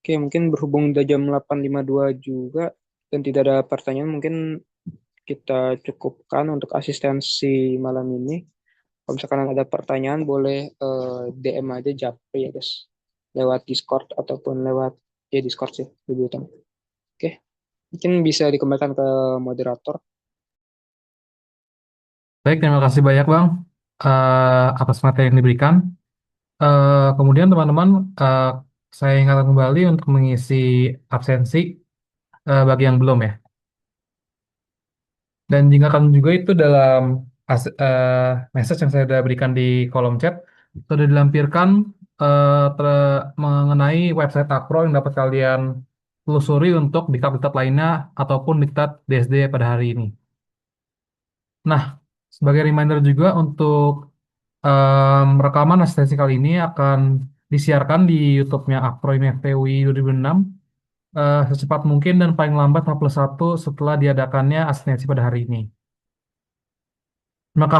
Oke, mungkin berhubung udah jam 8.52 juga dan tidak ada pertanyaan, mungkin kita cukupkan untuk asistensi malam ini. Kalau misalkan ada pertanyaan, boleh DM aja Japri ya guys. Lewat Discord ataupun lewat, ya Discord sih, lebih utama. Oke, mungkin bisa dikembalikan ke moderator. Baik, terima kasih banyak Bang atas materi yang diberikan. Kemudian teman-teman, eh, saya ingatkan kembali untuk mengisi absensi bagi yang belum ya. Dan jingkakan juga itu dalam message yang saya sudah berikan di kolom chat, sudah dilampirkan mengenai website Akpro yang dapat kalian telusuri untuk diktat-diktat lainnya ataupun diktat DSD pada hari ini. Nah, sebagai reminder juga untuk rekaman asistensi kali ini akan disiarkan di YouTube-nya Akproim FPUI 2006 secepat mungkin dan paling lambat 41 setelah diadakannya asistensi pada hari ini. Terima kasih.